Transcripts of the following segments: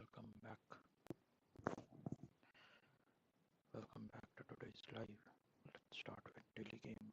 welcome back. Welcome back to today's live. Let's start with daily game.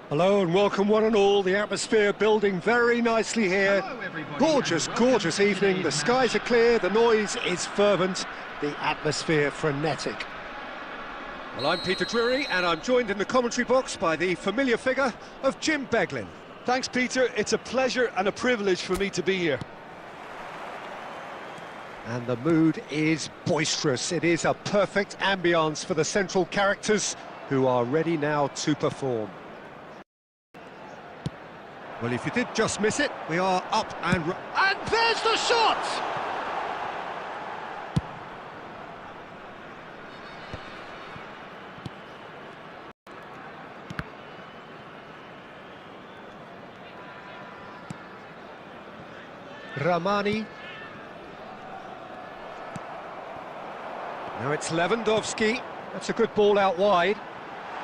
Hello and welcome one and all. The atmosphere building very nicely here. Gorgeous, gorgeous evening. The skies are clear, the noise is fervent, the atmosphere frenetic. Well, I'm Peter Drury and I'm joined in the commentary box by the familiar figure of Jim Beglin. Thanks, Peter. It's a pleasure and a privilege for me to be here. And the mood is boisterous. It is a perfect ambience for the central characters who are ready now to perform. Well, if you did just miss it, we are up and there's the shot! Ramani. Now it's Lewandowski. That's a good ball out wide.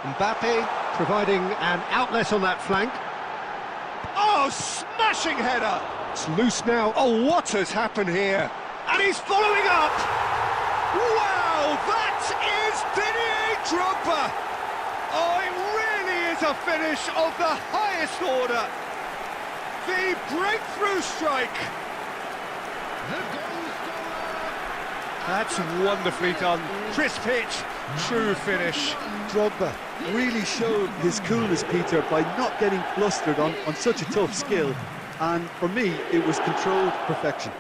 Mbappe providing an outlet on that flank. Oh, smashing header! It's loose now. Oh, what has happened here? And he's following up! Wow, that is Didier Drogba! Oh, it really is a finish of the highest order! The breakthrough strike! That's wonderfully done. Crisp hit, true finish. Drogba really showed his coolness, Peter, by not getting flustered on such a tough skill. And for me, it was controlled perfection.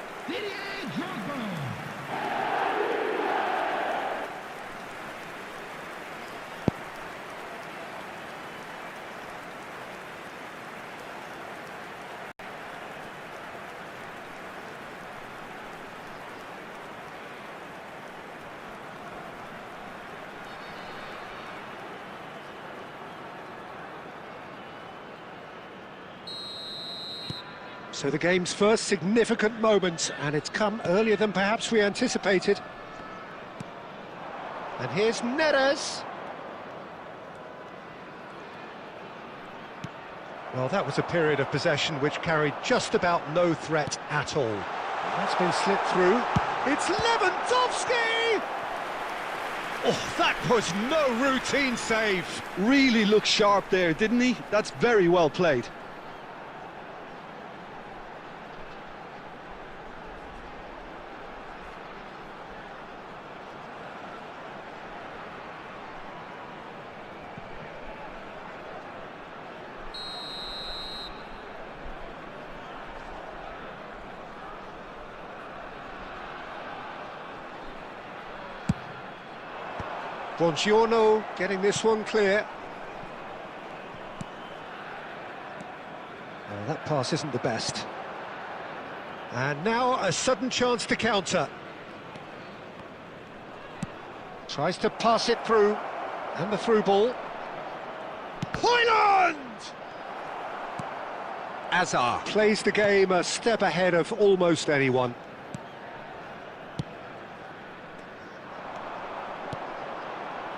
So the game's first significant moment, and it's come earlier than perhaps we anticipated. And here's Neres. Well, that was a period of possession which carried just about no threat at all. That's been slipped through. It's Lewandowski! Oh, that was no routine save. Really looked sharp there, didn't he? That's very well played. Buongiorno getting this one clear. Oh, that pass isn't the best. And now a sudden chance to counter. Tries to pass it through. And the through ball. Højlund! Azar plays the game a step ahead of almost anyone.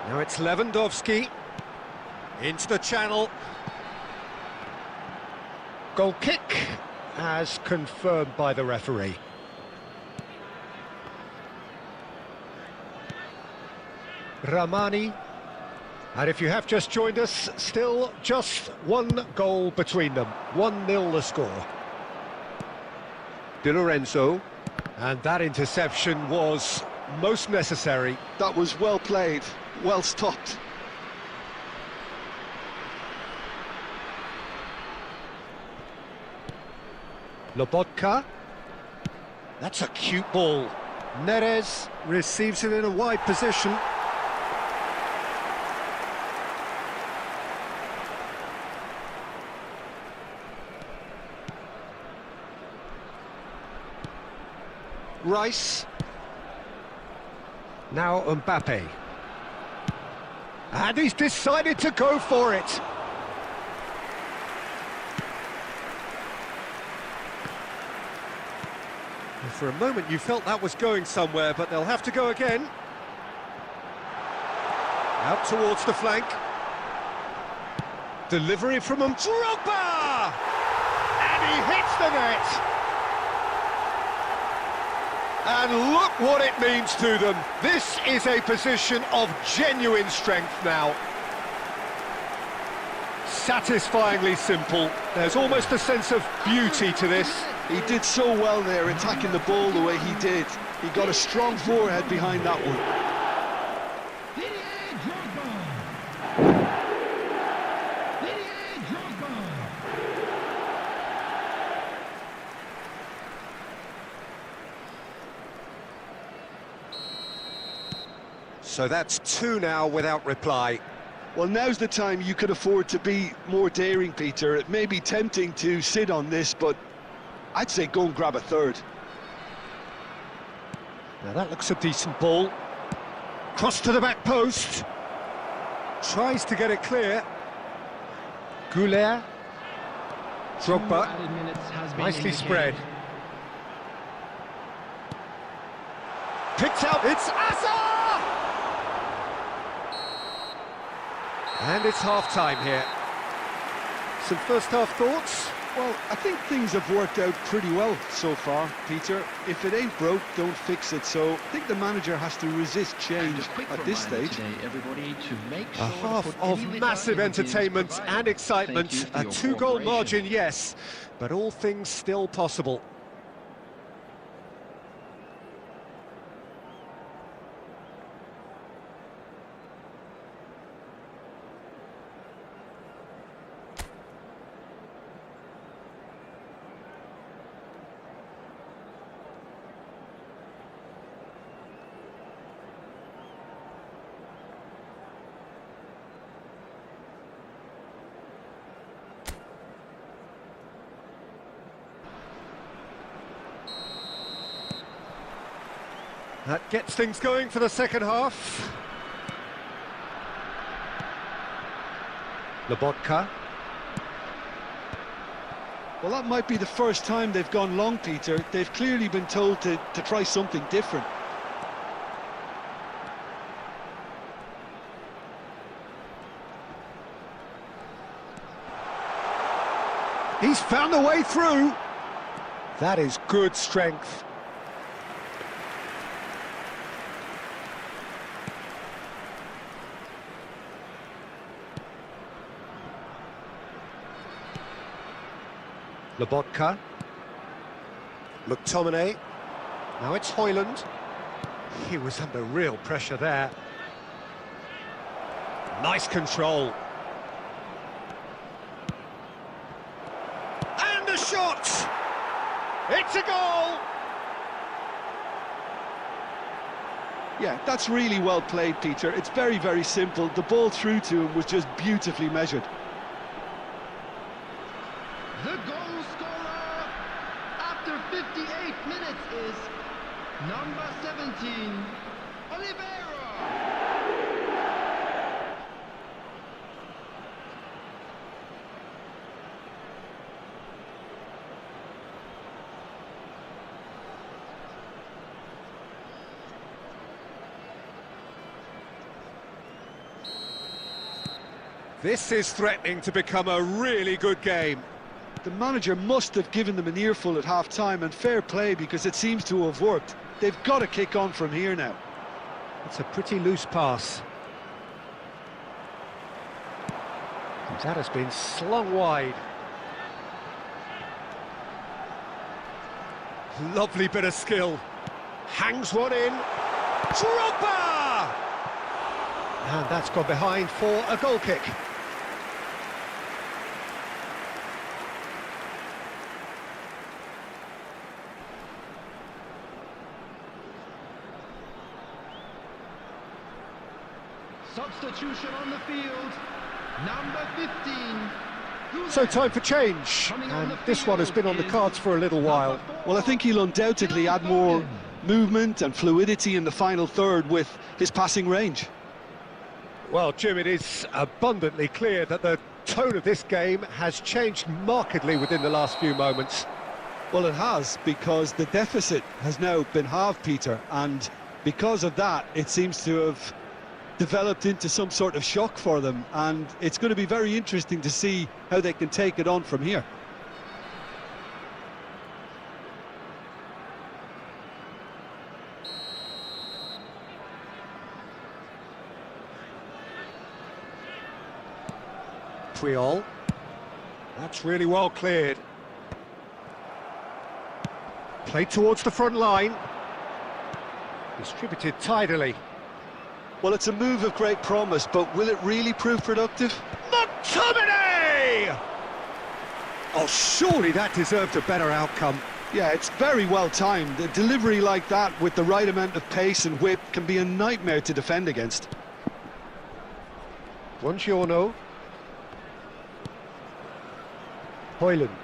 Now it's Lewandowski, into the channel. Goal kick, as confirmed by the referee. Ramani. And if you have just joined us, still just one goal between them. 1-0 the score. Di Lorenzo. And that interception was most necessary. That was well played, well stopped. Lobotka. That's a cute ball. Neres receives it in a wide position. Rice. Now Mbappe. And he's decided to go for it. For a moment you felt that was going somewhere, but they'll have to go again. Out towards the flank. Delivery from him. Drogba! And he hits the net. And look what it means to them. This is a position of genuine strength now. satisfyingly simple. There's almost a sense of beauty to this. He did so well there, attacking the ball the way he did. He got a strong forehead behind that one. So that's 2 now without reply. Well, now's the time you could afford to be more daring, Peter. It may be tempting to sit on this, but I'd say go and grab a third. Now that looks a decent ball. Cross to the back post. Tries to get it clear. Goulet. Drogba. Nicely spread. Picked out. It's Asa! And it's half-time here. Some first-half thoughts? Well, I think things have worked out pretty well so far, Peter. If it ain't broke, don't fix it. So I think the manager has to resist change at this stage. Today, everybody, to make A sure half of massive entertainment and excitement. A 2-goal margin, yes, but all things still possible. That gets things going for the second half. Lobotka. Well, that might be the first time they've gone long, Peter. They've clearly been told to try something different. He's found a way through. That is good strength. Lobotka. McTominay. Now it's Højlund. He was under real pressure there. Nice control. And the shot! It's a goal! Yeah, that's really well played, Peter. It's very, very simple. The ball through to him was just beautifully measured. The goal scorer after 58 minutes is number 17, Oliveira. This is threatening to become a really good game. The manager must have given them an earful at half-time, and fair play, because it seems to have worked. They've got to kick on from here now. It's a pretty loose pass. That has been slung wide. Lovely bit of skill. Hangs one in. Drogba! And that's gone behind for a goal kick. Substitution on the field, number 15. So time for change, and this one has been on the cards for a little while. Well, I think he'll undoubtedly add more movement and fluidity in the final third with his passing range. Well, Jim, it is abundantly clear that the tone of this game has changed markedly within the last few moments. Well, it has, because the deficit has now been halved, Peter, and because of that, it seems to have developed into some sort of shock for them, and it's going to be very interesting to see how they can take it on from here. Puyol. That's really well cleared. Played towards the front line. Distributed tidily. Well, it's a move of great promise, but will it really prove productive? McTominay! Oh, surely that deserved a better outcome. Yeah, it's very well timed. A delivery like that with the right amount of pace and whip can be a nightmare to defend against. Buongiorno. Hoyland.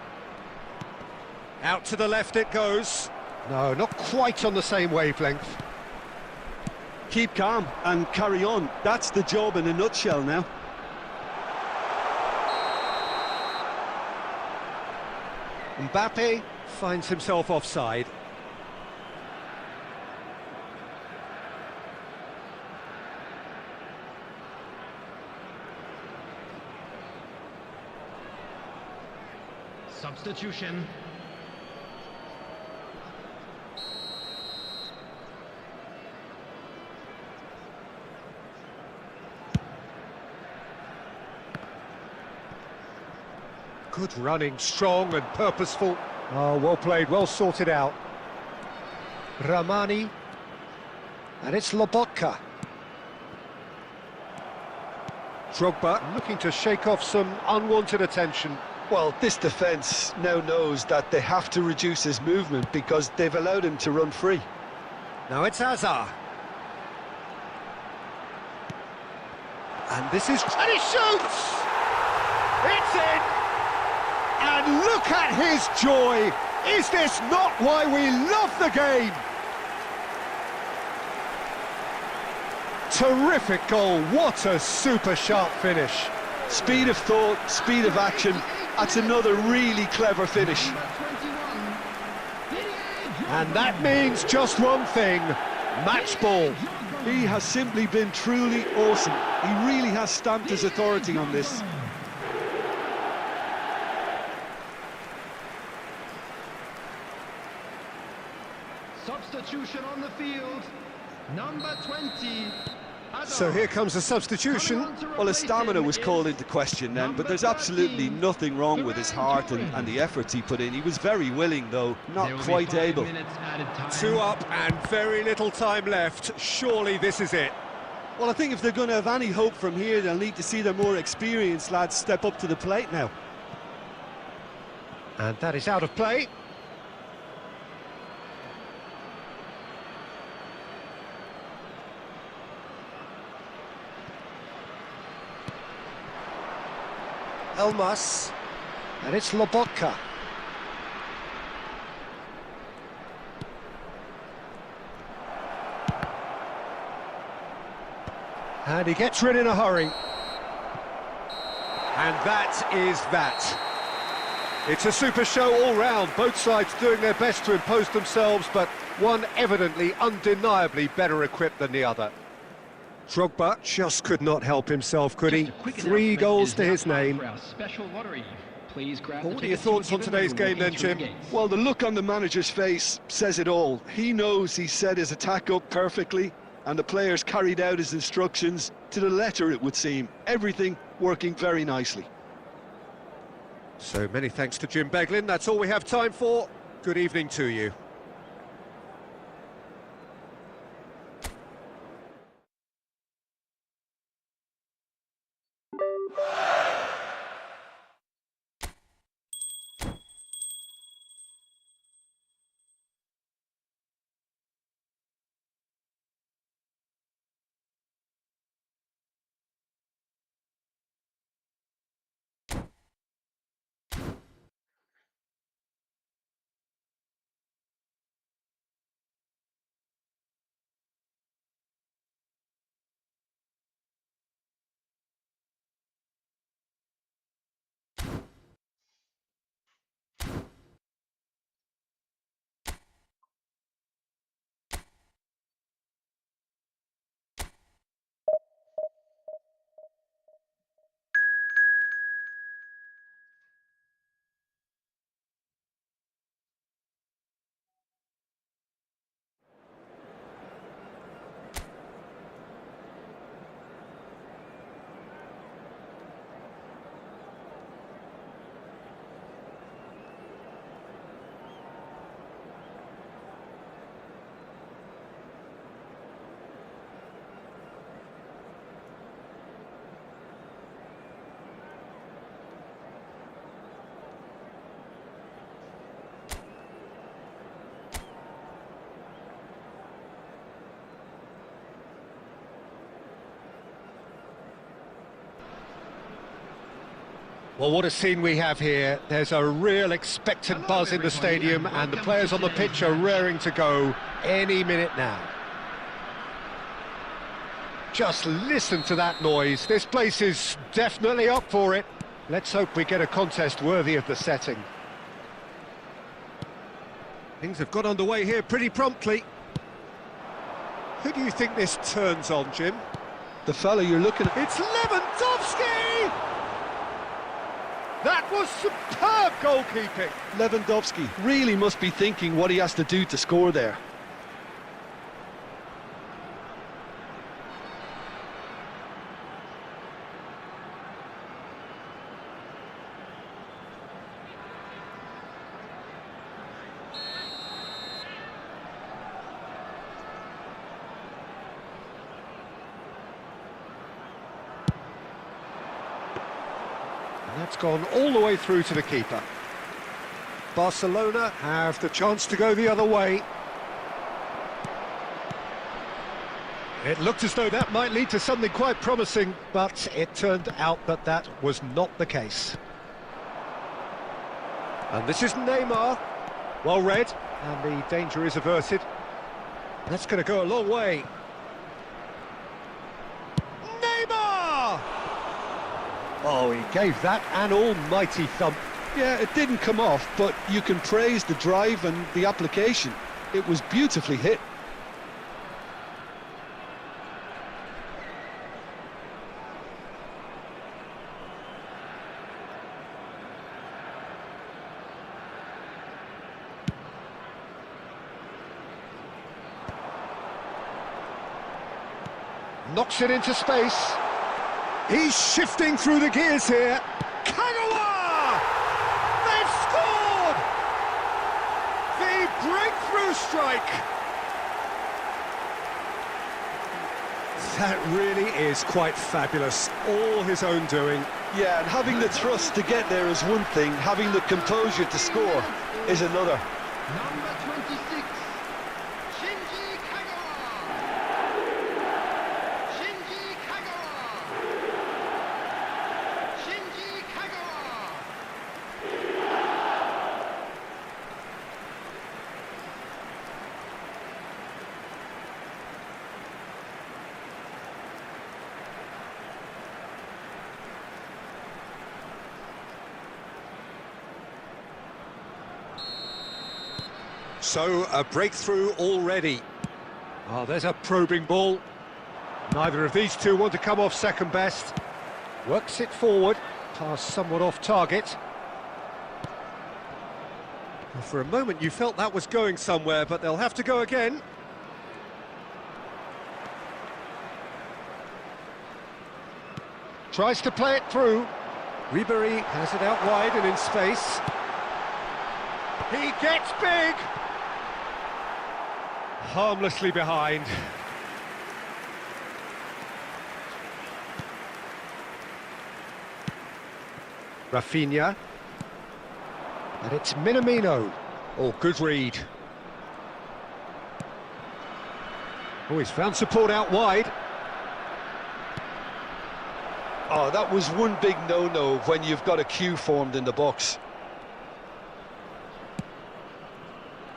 Out to the left it goes. No, not quite on the same wavelength. Keep calm and carry on. That's the job in a nutshell now. Mbappe finds himself offside. Substitution. Good running, strong and purposeful. Oh, well played, well sorted out. Ramani. And it's Lobotka. Drogba looking to shake off some unwanted attention. Well, this defence now knows that they have to reduce his movement because they've allowed him to run free. Now it's Hazard. And this is... And he shoots! It's in! And look at his joy! Is this not why we love the game? Terrific goal, what a super sharp finish. Speed of thought, speed of action, that's another really clever finish. And that means just one thing, match ball. He has simply been truly awesome. He really has stamped his authority on this. Substitution on the field. Number 20. So here comes a substitution. Well, his stamina was called into question then, but there's absolutely nothing wrong with his heart and the efforts he put in. He was very willing, though, not quite able. 2 up and very little time left. Surely this is it. Well, I think if they're going to have any hope from here, they'll need to see their more experienced lads step up to the plate now. And that is out of play. Elmas, and it's Lobotka. And he gets rid in a hurry. And that is that. It's a super show all round, both sides doing their best to impose themselves, but one evidently, undeniably better equipped than the other. Drogba just could not help himself, could he? 3 goals to his name. What are your thoughts on today's game then, Jim? Well, the look on the manager's face says it all. He knows he set his attack up perfectly, and the players carried out his instructions to the letter, it would seem. Everything working very nicely. So many thanks to Jim Beglin. That's all we have time for. Good evening to you. Well, what a scene we have here. There's a real expectant buzz in the stadium, and the players on the pitch are raring to go any minute now. Just listen to that noise. This place is definitely up for it. Let's hope we get a contest worthy of the setting. Things have got underway here pretty promptly. Who do you think this turns on, Jim? The fella you're looking at. It's Lewandowski! That was superb goalkeeping. Lewandowski really must be thinking what he has to do to score there. That's gone all the way through to the keeper. Barcelona have the chance to go the other way. It looked as though that might lead to something quite promising, but it turned out that that was not the case. And this is Neymar. Well read, and the danger is averted. That's going to go a long way. Neymar! Oh, he gave that an almighty thump. Yeah, it didn't come off, but you can praise the drive and the application. It was beautifully hit. Knocks it into space. He's shifting through the gears here. Kagawa! They've scored! The breakthrough strike! That really is quite fabulous. All his own doing. Yeah, and having the thrust to get there is one thing, having the composure to score is another. Number 26, Shinji Kagawa. Shinji Kagawa. Shinji Kagawa. So, a breakthrough already. Oh, there's a probing ball. Neither of these two want to come off second best. Works it forward, pass somewhat off target. Well, for a moment you felt that was going somewhere, but they'll have to go again. Tries to play it through. Ribéry has it out wide and in space. He gets big! Harmlessly behind. Rafinha. And it's Minamino. Oh, good read. Oh, he's found support out wide. Oh, that was one big no-no when you've got a queue formed in the box.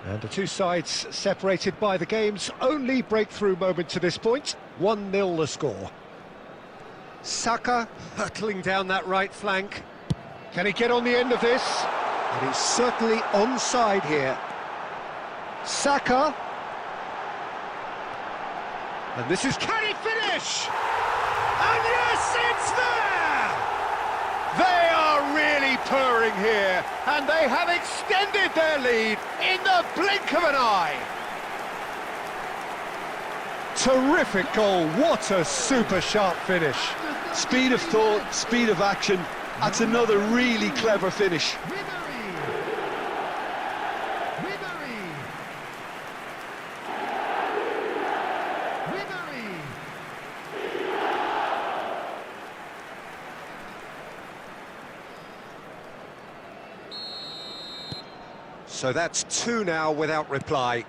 And the two sides separated by the game's only breakthrough moment to this point. 1-0 the score. Saka hurtling down that right flank. Can he get on the end of this? And he's certainly onside here. Saka. And this is, can he finish? And yes, it's there! They are really purring here, and they have extended their lead in the blink of an eye. Terrific goal, what a super sharp finish. Speed of thought, speed of action. That's another really clever finish. Ribéry. Ribéry. Ribéry. So that's two now without reply.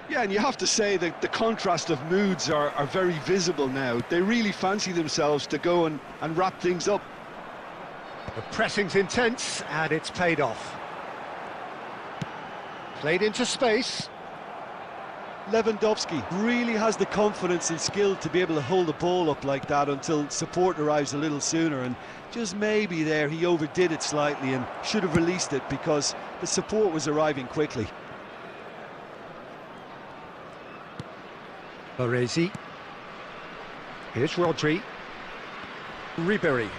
Yeah, and you have to say that the contrast of moods are very visible now. They really fancy themselves to go and wrap things up. The pressing's intense, and it's paid off. Played into space. Lewandowski really has the confidence and skill to be able to hold the ball up like that until support arrives a little sooner, and just maybe there he overdid it slightly and should have released it because the support was arriving quickly. Baresi. Here's Rodri. Ribery.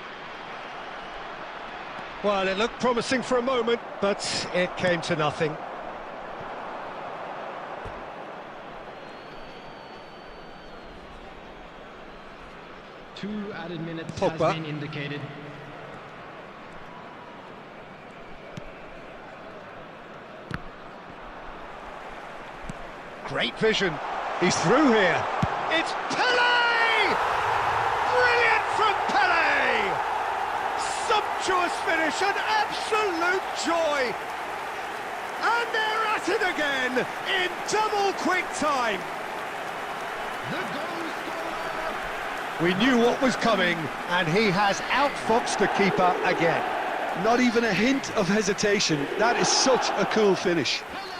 Well, it looked promising for a moment, but it came to nothing. Two added minutes Pogba. has been indicated. Great vision. He's through here. It's Pele! Brilliant from Pele! Sumptuous finish, an absolute joy. And they're at it again in double quick time. The goal scorer. We knew what was coming, and he has outfoxed the keeper again. Not even a hint of hesitation. That is such a cool finish. Pele.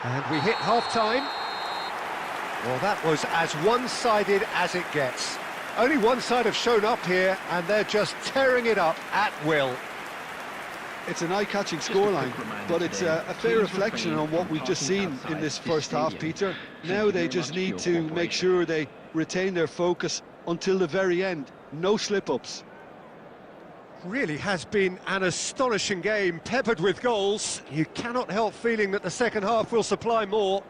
And we hit half-time. Well, that was as one-sided as it gets. Only one side have shown up here, and they're just tearing it up at will. It's an eye-catching scoreline, but it's a fair reflection on what we've just seen in this first half, Peter. Now they just need to make sure they retain their focus until the very end. No slip-ups. Really has been an astonishing game, peppered with goals. You cannot help feeling that the second half will supply more.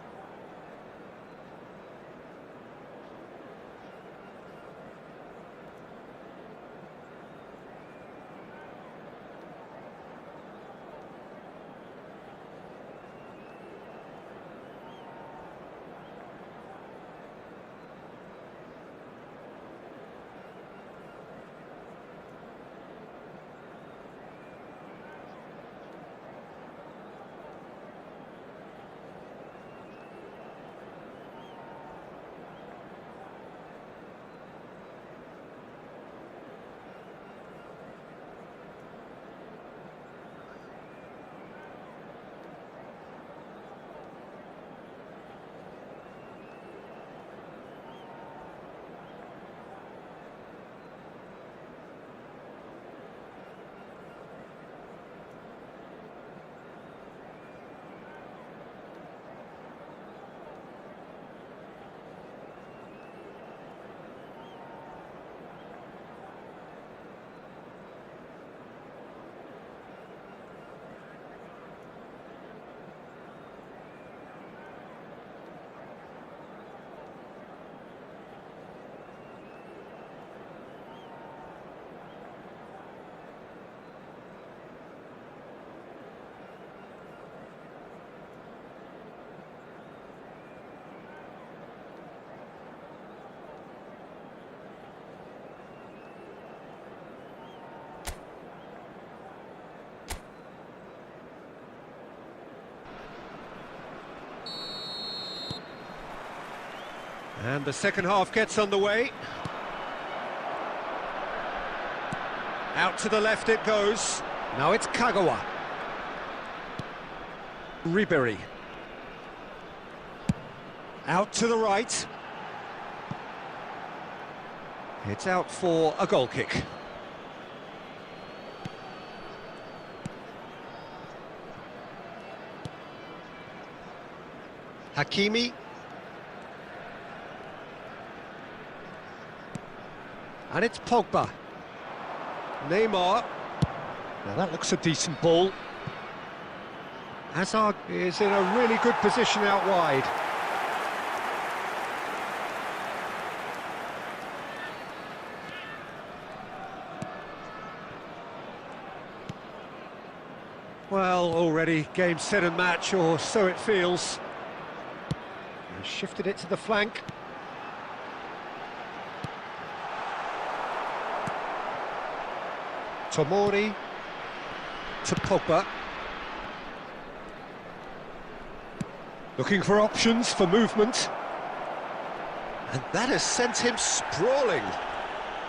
And the second half gets underway. Out to the left it goes. Now it's Kagawa. Ribery. Out to the right. It's out for a goal kick. Hakimi. And it's Pogba. Neymar. Now that looks a decent ball. Hazard is in a really good position out wide. Well, already game, set and match, or so it feels. And shifted it to the flank. Tomori to Pogba. Looking for options for movement. And that has sent him sprawling.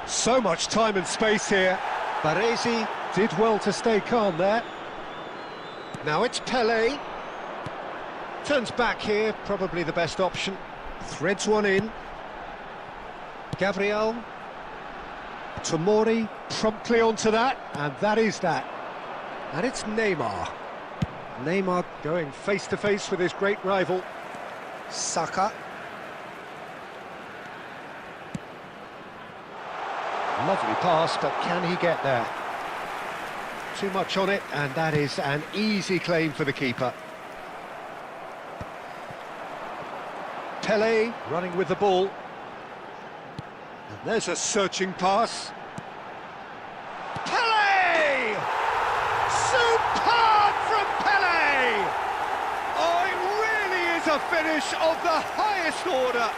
So much time and space here. Baresi did well to stay calm there. Now it's Pele. Turns back here, probably the best option. Threads one in. Gabriel. Tomori promptly onto that, and that is that. And it's Neymar. Neymar going face-to-face with his great rival, Saka. Lovely pass, but can he get there? Too much on it, and that is an easy claim for the keeper. Pele running with the ball. And there's a searching pass. Pele! Superb from Pele! Oh, it really is a finish of the highest order.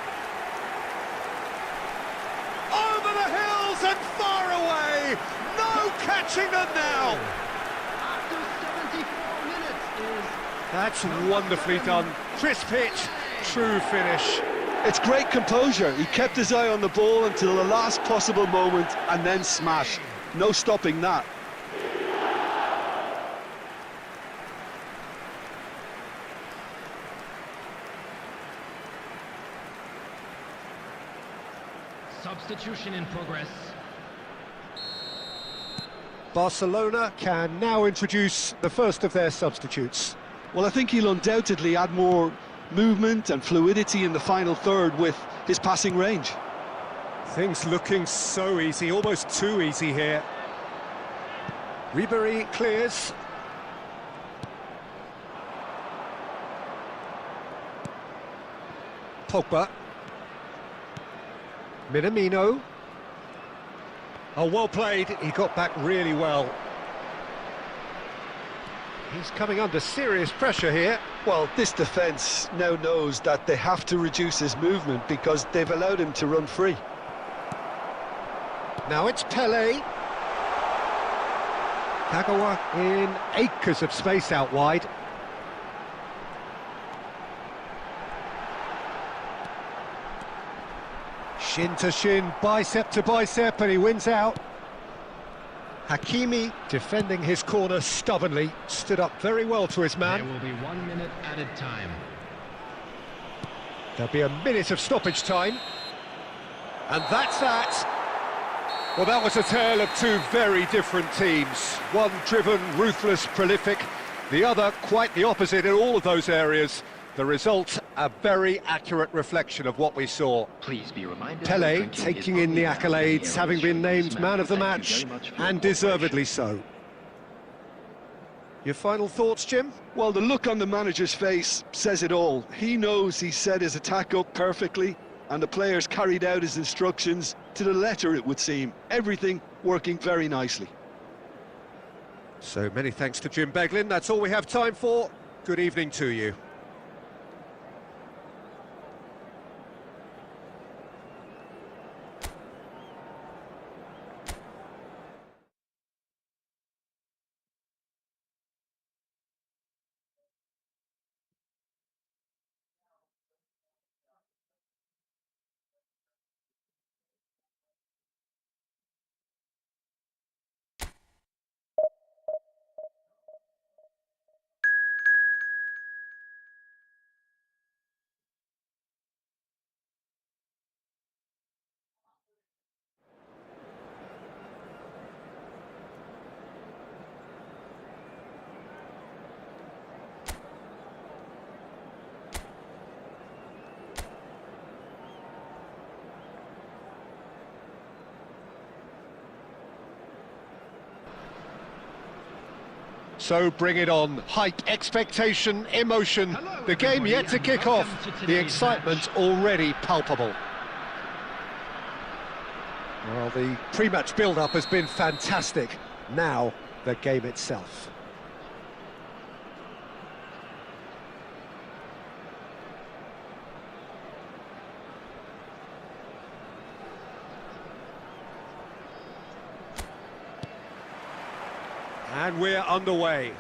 Over the hills and far away. No catching them now. After 74 minutes is... That's wonderfully done. Crisp hit, true finish. It's great composure. He kept his eye on the ball until the last possible moment and then smashed. No stopping that. Substitution in progress. Barcelona can now introduce the first of their substitutes. Well, I think he'll undoubtedly add more movement and fluidity in the final third with his passing range. Things looking so easy, almost too easy here. Ribery clears. Pogba. Minamino. Oh, well played. He got back really well. He's coming under serious pressure here. Well, this defence now knows that they have to reduce his movement because they've allowed him to run free. Now it's Pele. Kagawa in acres of space out wide. Shin to shin, bicep to bicep, and he wins out. Hakimi, defending his corner stubbornly, stood up very well to his man. There will be 1 minute added time. There'll be a minute of stoppage time. And that's that. Well, that was a tale of two very different teams. One driven, ruthless, prolific. The other quite the opposite in all of those areas. The result, a very accurate reflection of what we saw. Please be reminded. Pele taking in the accolades, having been named man of the match, and deservedly so. Your final thoughts, Jim? Well, the look on the manager's face says it all. He knows he set his attack up perfectly, and the players carried out his instructions to the letter, it would seem. Everything working very nicely. So many thanks to Jim Beglin. That's all we have time for. Good evening to you. So bring it on. Hype, expectation, emotion. Hello, The game everybody, yet to and kick welcome off. to The today's excitement already palpable. Well, the pre-match build-up has been fantastic. Now, the game itself. And we're underway.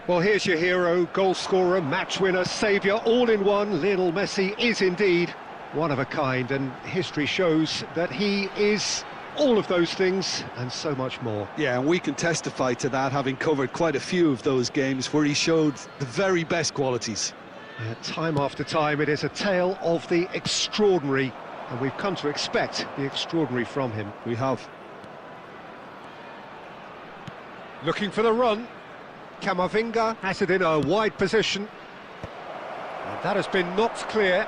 Well, here's your hero, goal scorer, match winner, saviour, all in one. Lionel Messi is indeed one of a kind, and history shows that he is all of those things and so much more. Yeah, and we can testify to that, having covered quite a few of those games where he showed the very best qualities. Time after time, it is a tale of the extraordinary, and we've come to expect the extraordinary from him. We have. Looking for the run. Camavinga has it in a wide position. And that has been knocked clear.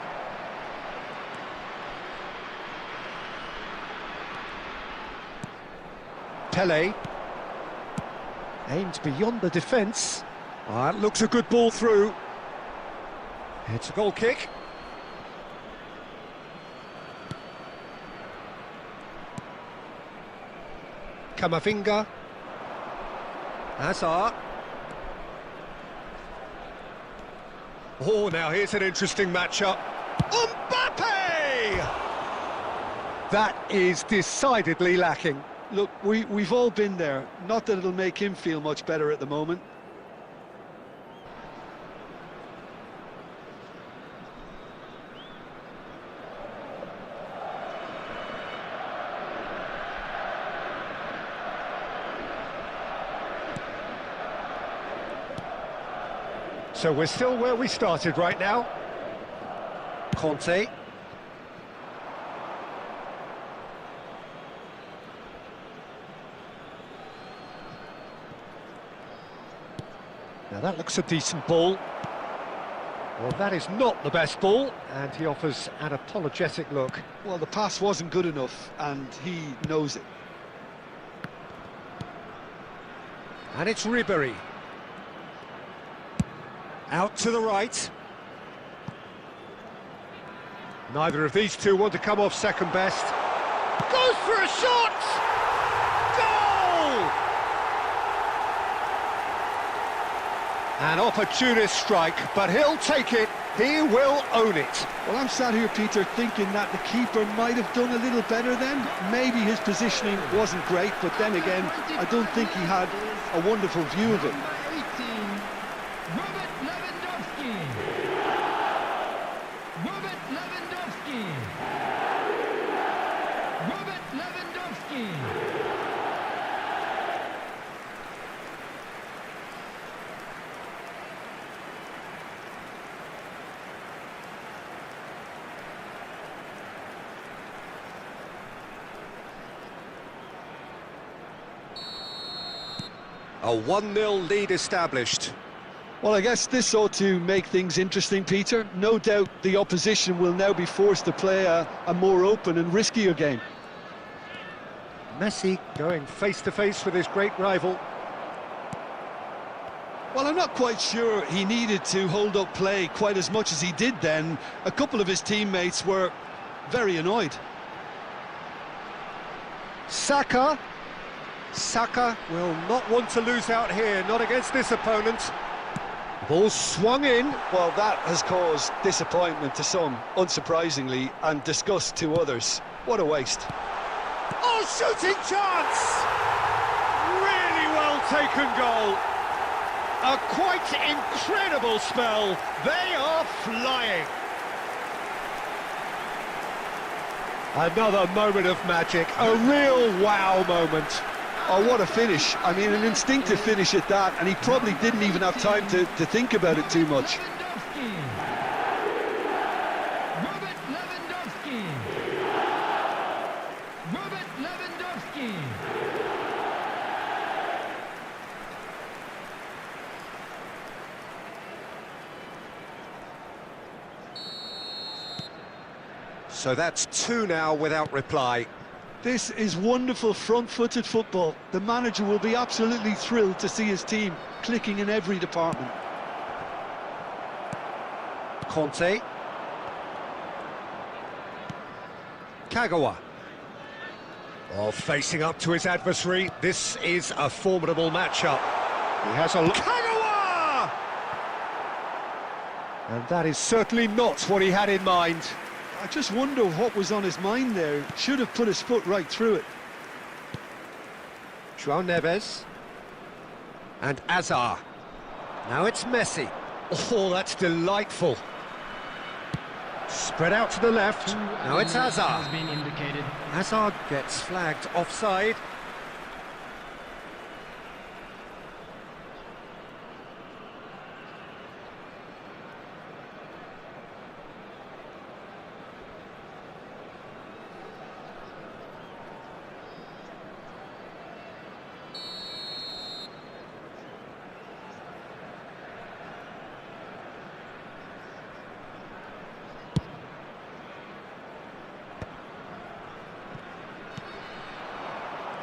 Pele. Aimed beyond the defence. That looks a good ball through. It's a goal kick. Camavinga. Hazard. Oh, now here's an interesting matchup. Mbappe! That is decidedly lacking. Look, we've all been there. Not that it'll make him feel much better at the moment. So we're still where we started right now. Conte. Now that looks a decent ball. Well, that is not the best ball, and he offers an apologetic look. Well, the pass wasn't good enough, and he knows it. And it's Ribery. Out to the right. Neither of these two want to come off second best. Goes for a shot! Goal! An opportunist strike, but he'll take it. He will own it. Well, I'm sat here, Peter, thinking that the keeper might have done a little better then. Maybe his positioning wasn't great, but then again, I don't think he had a wonderful view of it. A 1-0 lead established. Well, I guess this ought to make things interesting, Peter. No doubt the opposition will now be forced to play a more open and riskier game. Messi going face-to-face with his great rival. Well, I'm not quite sure he needed to hold up play quite as much as he did then. A couple of his teammates were very annoyed. Saka. Saka will not want to lose out here, not against this opponent. Ball swung in. Well, that has caused disappointment to some, unsurprisingly, and disgust to others. What a waste. Oh, shooting chance! Really well taken goal. A quite incredible spell. They are flying. Another moment of magic, a real wow moment. Oh, what a finish. I mean, an instinctive finish at that, and he probably didn't even have time to think about it too much. So that's 2 now without reply. This is wonderful front-footed football. The manager will be absolutely thrilled to see his team clicking in every department. Conte. Kagawa. Oh, facing up to his adversary. This is a formidable matchup. He has a... Kagawa! And that is certainly not what he had in mind. I just wonder what was on his mind there. Should have put his foot right through it. João Neves. And Azar. Now it's Messi. Oh, that's delightful. Spread out to the left. Now it's Hazard. Has been indicated. Hazard gets flagged offside.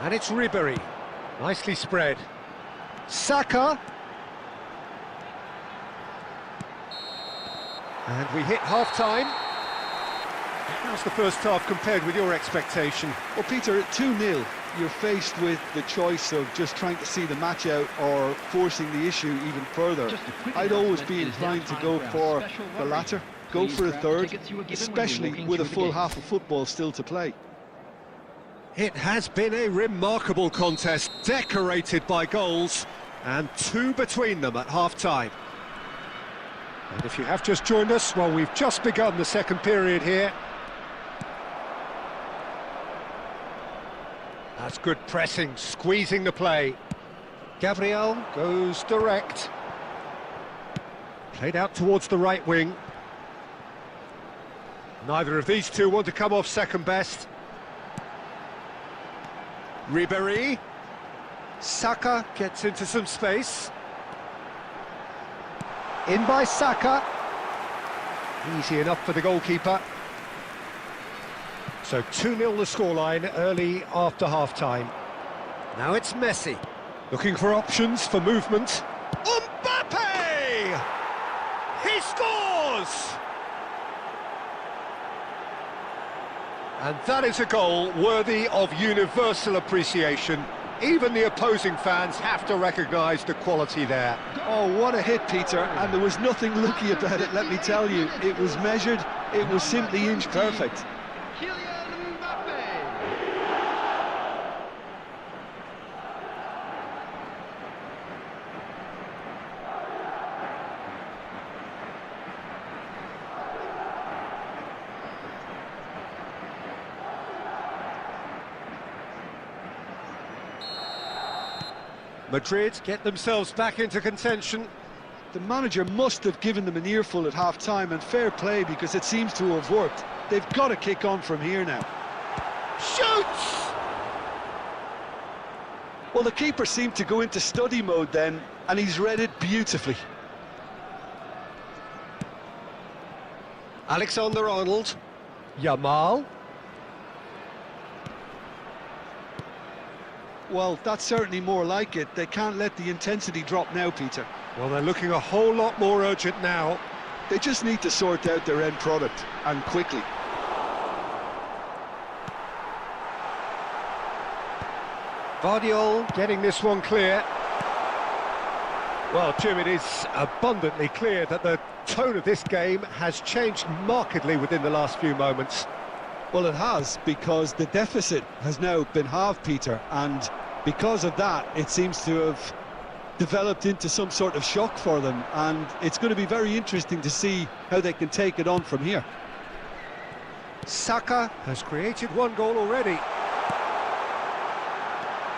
And it's Ribery. Nicely spread. Saka. And we hit half-time. How's the first half compared with your expectation? Well, Peter, at 2-0, you're faced with the choice of just trying to see the match out or forcing the issue even further. I'd always be inclined to go for the latter, go for a third, especially with a full half of football still to play. It has been a remarkable contest, decorated by goals, and 2 between them at half-time. And if you have just joined us, well, we've just begun the second period here. That's good pressing, squeezing the play. Gabriel goes direct. Played out towards the right wing. Neither of these two want to come off second best. Ribery. Saka gets into some space. In by Saka. Easy enough for the goalkeeper. So 2-0 the scoreline early after half-time. Now it's Messi. Looking for options for movement. Mbappe! He scores! And that is a goal worthy of universal appreciation. Even the opposing fans have to recognise the quality there. Oh, what a hit, Peter, and there was nothing lucky about it, let me tell you. It was measured, it was simply inch perfect. Kylian Mbappe. Madrid get themselves back into contention. The manager must have given them an earful at half-time, and fair play because it seems to have worked. They've got to kick on from here now. Shoots! Well, the keeper seemed to go into study mode then, and he's read it beautifully. Alexander-Arnold. Yamal. Well, that's certainly more like it. They can't let the intensity drop now, Peter. Well, they're looking a whole lot more urgent now. They just need to sort out their end product, and quickly. Vardiol getting this one clear. Well, Jim, it is abundantly clear that the tone of this game has changed markedly within the last few moments. Well, it has, because the deficit has now been halved, Peter, and because of that, it seems to have developed into some sort of shock for them, and it's going to be very interesting to see how they can take it on from here. Saka has created one goal already.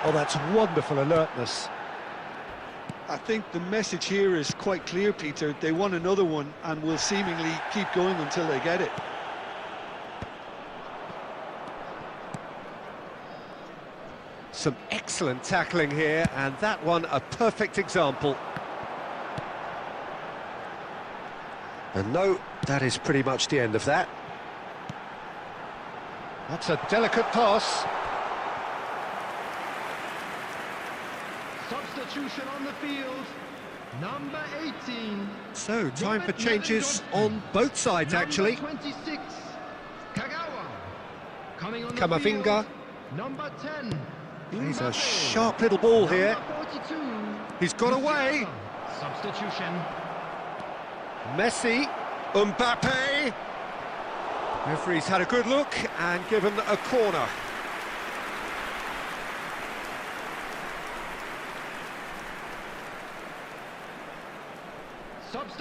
Oh, that's wonderful alertness. I think the message here is quite clear, Peter. They want another one and will seemingly keep going until they get it. Some excellent tackling here, and that one a perfect example. And no, that is pretty much the end of that. That's a delicate pass. Substitution on the field. Number 18. So, time for changes on both sides, actually. Number 26. Kagawa. Coming on the Camavinga. field. Number 10. He's a Mbappe. sharp little ball here. Number 42. He's got away. Substitution. Messi. Mbappe. Referee's had a good look and given a corner.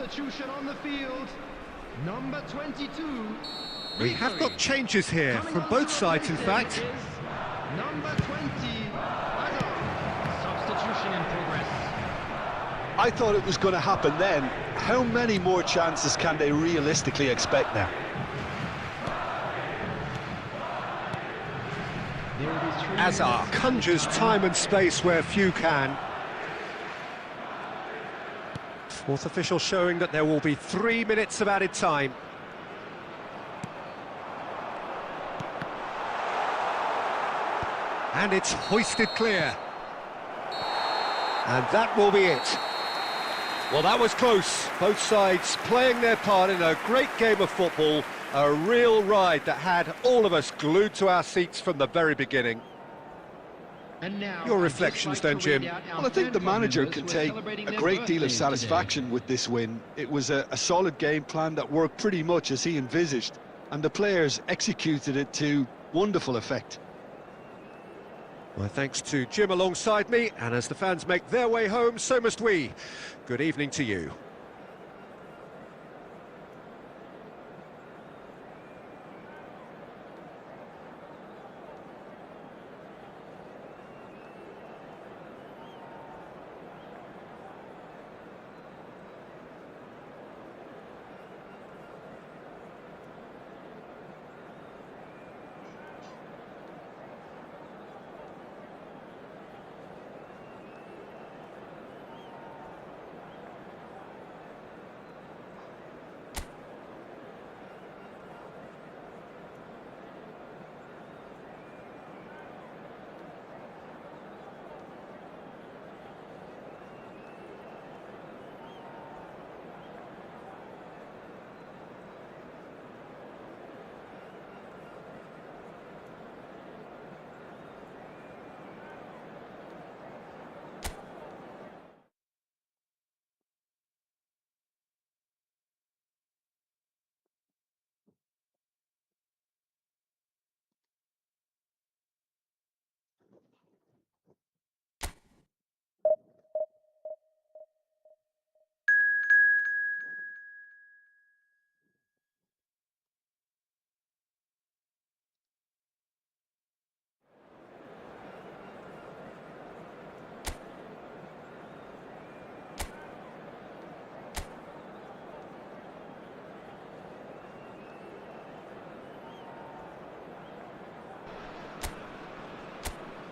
Substitution on the field. Number 22. We have got changes here Coming from on both to sides, in replace fact. it is number 20. Substitution in progress. I thought it was going to happen then. How many more chances can they realistically expect now? Azar conjures time and space where few can. Fourth official showing that there will be 3 minutes of added time. And it's hoisted clear. And that will be it. Well, that was close. Both sides playing their part in a great game of football. A real ride that had all of us glued to our seats from the very beginning. And now, Your I'd reflections just like then, to read Jim? out our Well, I think fan the manager members can who are take celebrating a their great deal of birthdays today. satisfaction with this win. It was a solid game plan that worked pretty much as he envisaged, and the players executed it to wonderful effect. Well, thanks to Jim alongside me, and as the fans make their way home, so must we. Good evening to you.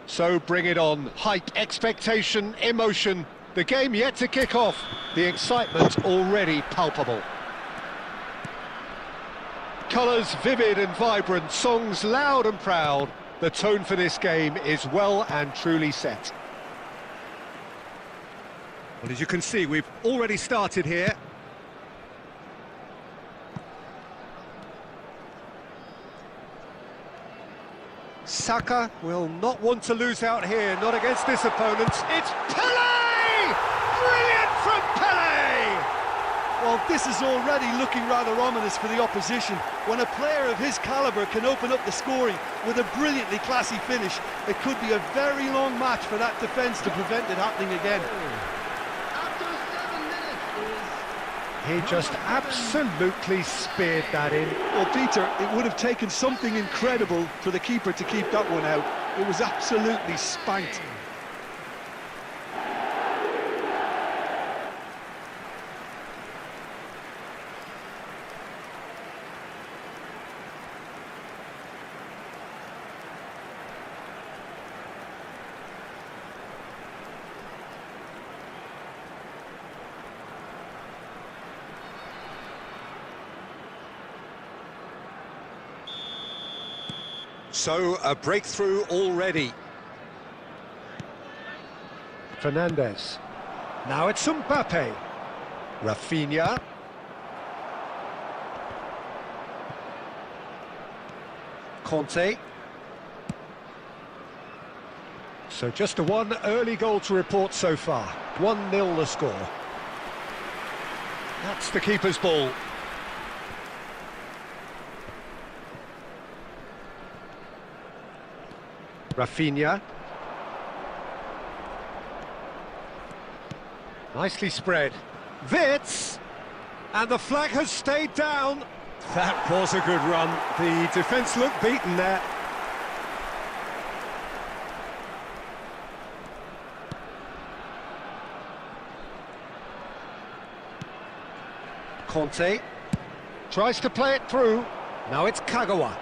So bring it on. Hype, expectation, emotion. The game yet to kick off. The excitement already palpable. Colours vivid and vibrant, songs loud and proud. The tone for this game is well and truly set. Well, as you can see, we've already started here. Saka will not want to lose out here, not against this opponent. It's Pele! Brilliant from Pele! Well, this is already looking rather ominous for the opposition. When a player of his calibre can open up the scoring with a brilliantly classy finish, it could be a very long match for that defence to prevent it happening again. After 7 minutes is He just absolutely speared that in. Well, Peter, it would have taken something incredible for the keeper to keep that one out. It was absolutely spanked. So, a breakthrough already. Fernandes. Now it's Mbappe. Rafinha. Conte. So just a one early goal to report so far. 1-0 the score. That's the keeper's ball. Rafinha. Nicely spread. Wits! And the flag has stayed down. That was a good run. The defence looked beaten there. Conte tries to play it through. Now it's Kagawa.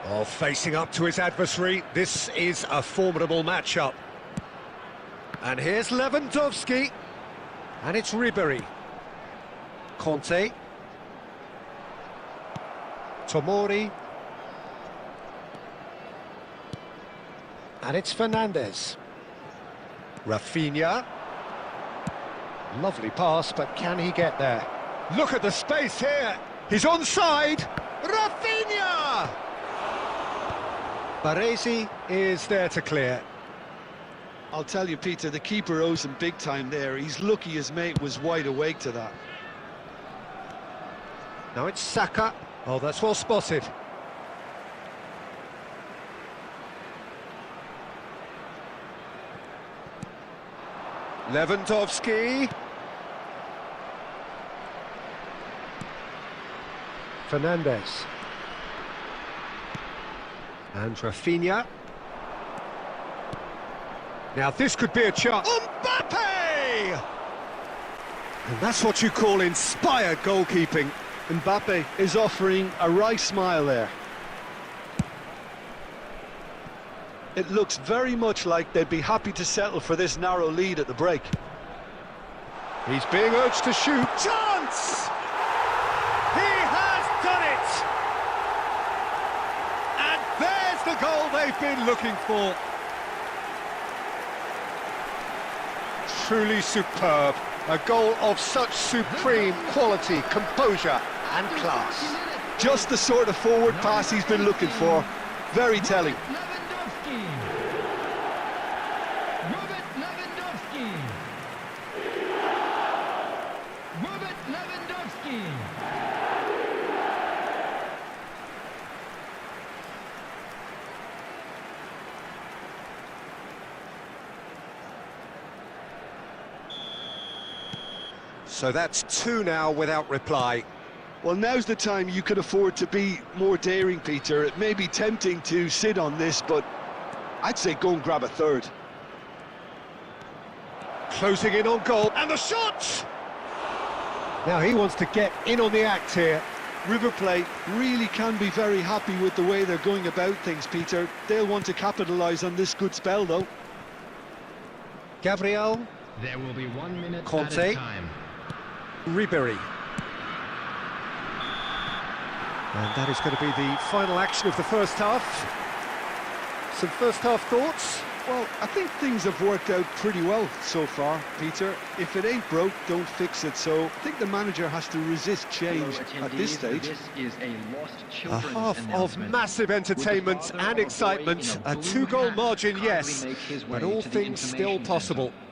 Oh, facing up to his adversary. This is a formidable matchup. And here's Lewandowski. And it's Ribery. Conte. Tomori. And it's Fernandez. Rafinha. Lovely pass, but can he get there? Look at the space here. He's onside. Rafinha! Baresi is there to clear. I'll tell you, Peter, the keeper owes him big time there. He's lucky his mate was wide awake to that. Now it's Saka. Oh, that's well spotted. Lewandowski. Fernandez. And Rafinha. Now this could be a chance. Mbappe! And that's what you call inspired goalkeeping. Mbappe is offering a wry smile there. It looks very much like they'd be happy to settle for this narrow lead at the break. He's being urged to shoot. Chance! He has done it! And there's the goal they've been looking for. Truly superb. A goal of such supreme quality, composure and class. Just the sort of forward pass he's been looking for. Very telling. Lewandowski. Robert Lewandowski. Robert Lewandowski. So that's two now without reply. Well, now's the time you can afford to be more daring, Peter. It may be tempting to sit on this, but I'd say go and grab a third. Closing in on goal, and the shot! Now he wants to get in on the act here. River Plate really can be very happy with the way they're going about things, Peter. They'll want to capitalise on this good spell, though. Gabriel. There will be 1 minute Conte. at a time. Ribery. And that is going to be the final action of the first half. Some first half thoughts? Well, I think things have worked out pretty well so far, Peter. If it ain't broke, don't fix it. So I think the manager has to resist change at this stage. This is a lost A children's half of announcement. massive entertainment With the father and of a boy excitement. in A blue two-goal hat margin, currently yes, make his but way all to the things still information possible. centre.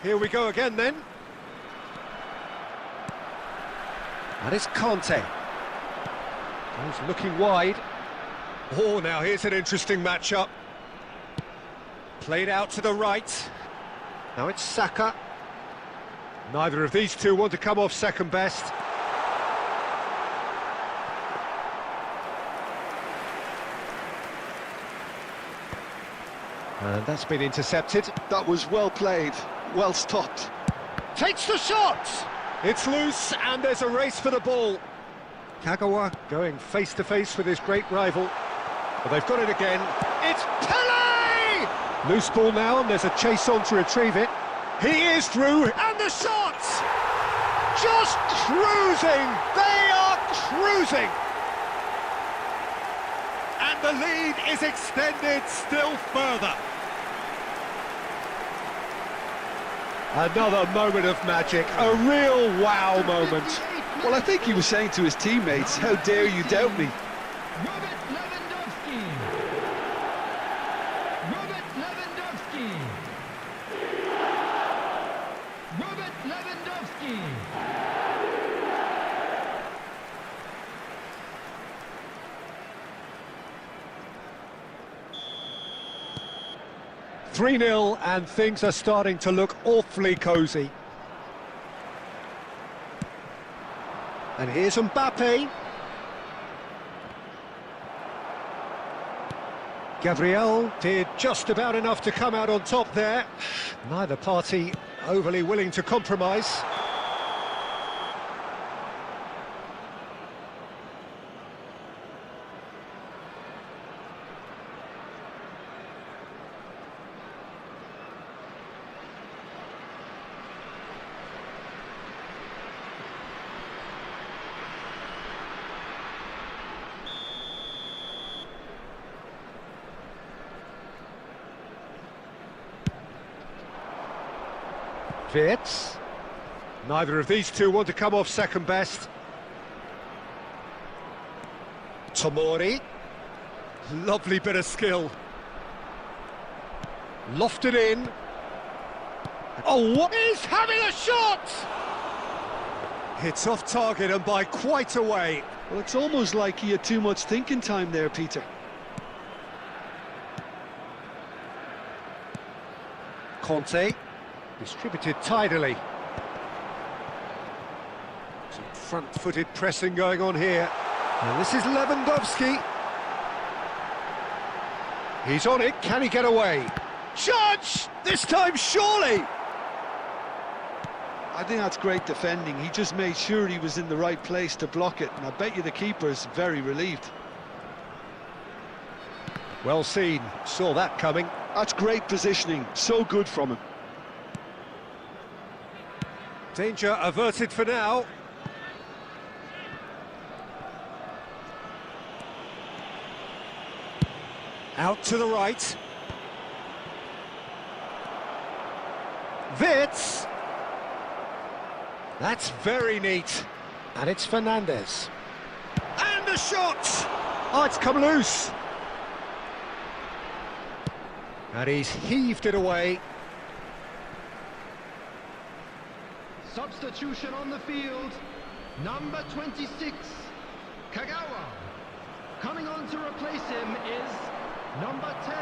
Here we go again then. And it's Conte. He's looking wide. Oh, now here's an interesting matchup. Played out to the right. Now it's Saka. Neither of these two want to come off second best. And that's been intercepted. That was well played, well stopped. Takes the shot! It's loose, and there's a race for the ball. Kagawa going face-to-face with his great rival. But they've got it again. It's Pele! Loose ball now, and there's a chase on to retrieve it. He is through, and the shot! Just cruising! They are cruising! And the lead is extended still further. Another moment of magic, a real wow moment. Well, I think he was saying to his teammates, how dare you doubt me? Robert Lewandowski. Robert Lewandowski. Robert Lewandowski. 3-0, and things are starting to look awfully cosy. And here's Mbappe. Gabriel did just about enough to come out on top there. Neither party overly willing to compromise. Wirtz. Neither of these two want to come off second best. Tomori. Lovely bit of skill. Lofted in. Oh, what? He's having a shot! It's off target and by quite a way. Well, it's almost like he had too much thinking time there, Peter. Conte. Distributed tidily. Some front-footed pressing going on here. And this is Lewandowski. He's on it, can he get away? Judge! This time, surely! I think that's great defending. He just made sure he was in the right place to block it, and I bet you the keeper's very relieved. Well seen, saw that coming. That's great positioning, so good from him. Danger averted for now. Out to the right. Wirtz. That's very neat. And it's Fernandez. And a shot! Oh, it's come loose. And he's heaved it away. Substitution on the field. Number 26, Kagawa. Coming on to replace him is number 10,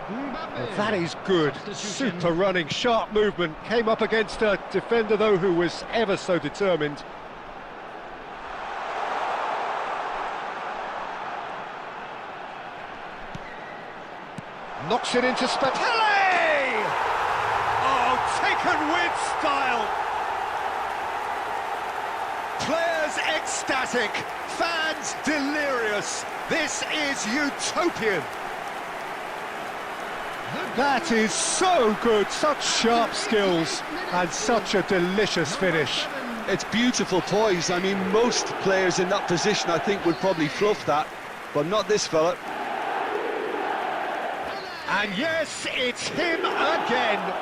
Mbappe. Well, that is good. Substitution. Super running, sharp movement. Came up against a defender, though, who was ever so determined. Knocks it into space. Pele! Oh, taken with style. Players ecstatic, fans delirious. This is utopian. That is so good, such sharp skills and such a delicious finish. It's beautiful poise. I mean, most players in that position, I think, would probably fluff that, but not this fella. And yes, it's him again.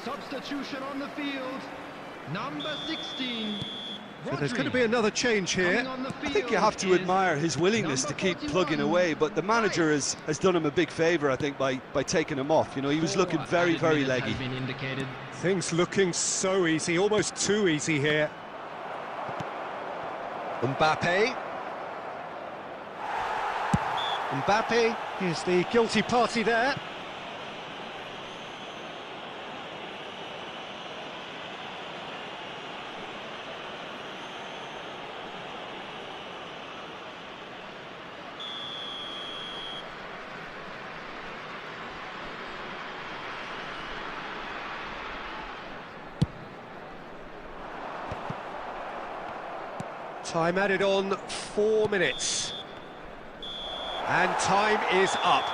Substitution on the field. Number 16, So there's going to be another change here. I think you have to admire his willingness to keep plugging away, but the manager has done him a big favour, I think, by taking him off. You know, he was looking very, very leggy. Things looking so easy, almost too easy here. Mbappe. Mbappe is the guilty party there. Time added on, 4 minutes. And time is up.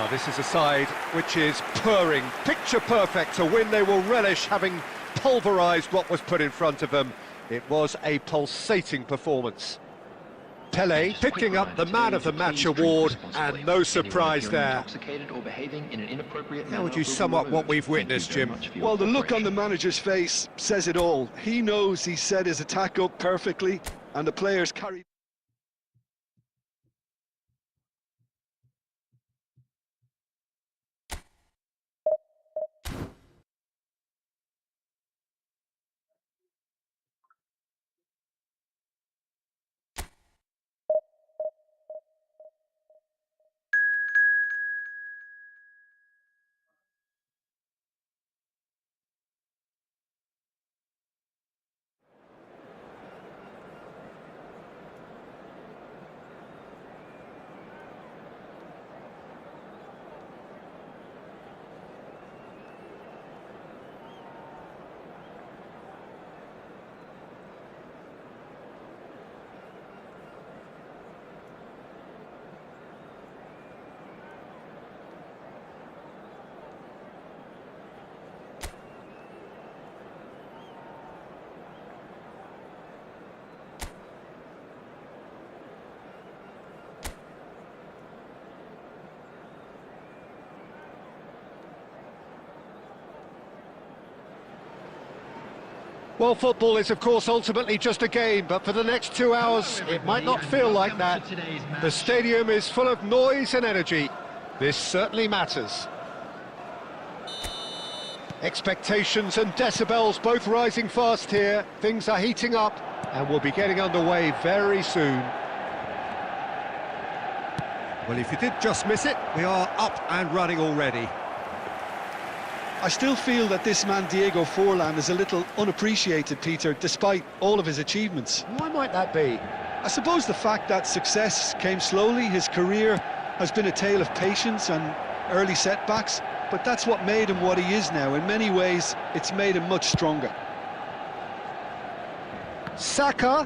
This is a side which is purring, picture perfect, a win they will relish, having pulverised what was put in front of them. It was a pulsating performance. Pele picking up the Man of the Match award, and no surprise there. How would you sum up what we've witnessed, Jim? Well, the look on the manager's face says it all. He knows he set his attack up perfectly, and the players carried. Well, football is, of course, ultimately just a game, but for the next 2 hours, it might not feel like that. The stadium is full of noise and energy. This certainly matters. Expectations and decibels both rising fast here. Things are heating up, and we'll be getting underway very soon. Well, if you did just miss it, we are up and running already. I still feel that this man, Diego Forlan, is a little unappreciated, Peter, despite all of his achievements. Why might that be? I suppose the fact that success came slowly, his career has been a tale of patience and early setbacks, but that's what made him what he is now. In many ways, it's made him much stronger. Saka.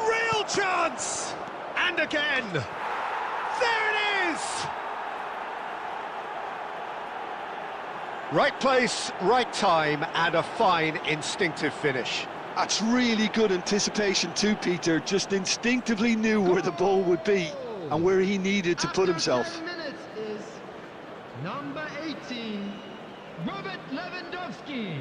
Real chance! And again! There it is! Right place, right time, and a fine instinctive finish. That's really good anticipation too, Peter. Just instinctively knew where the ball would be and where he needed to put himself. 10 minutes is number 18, Robert Lewandowski.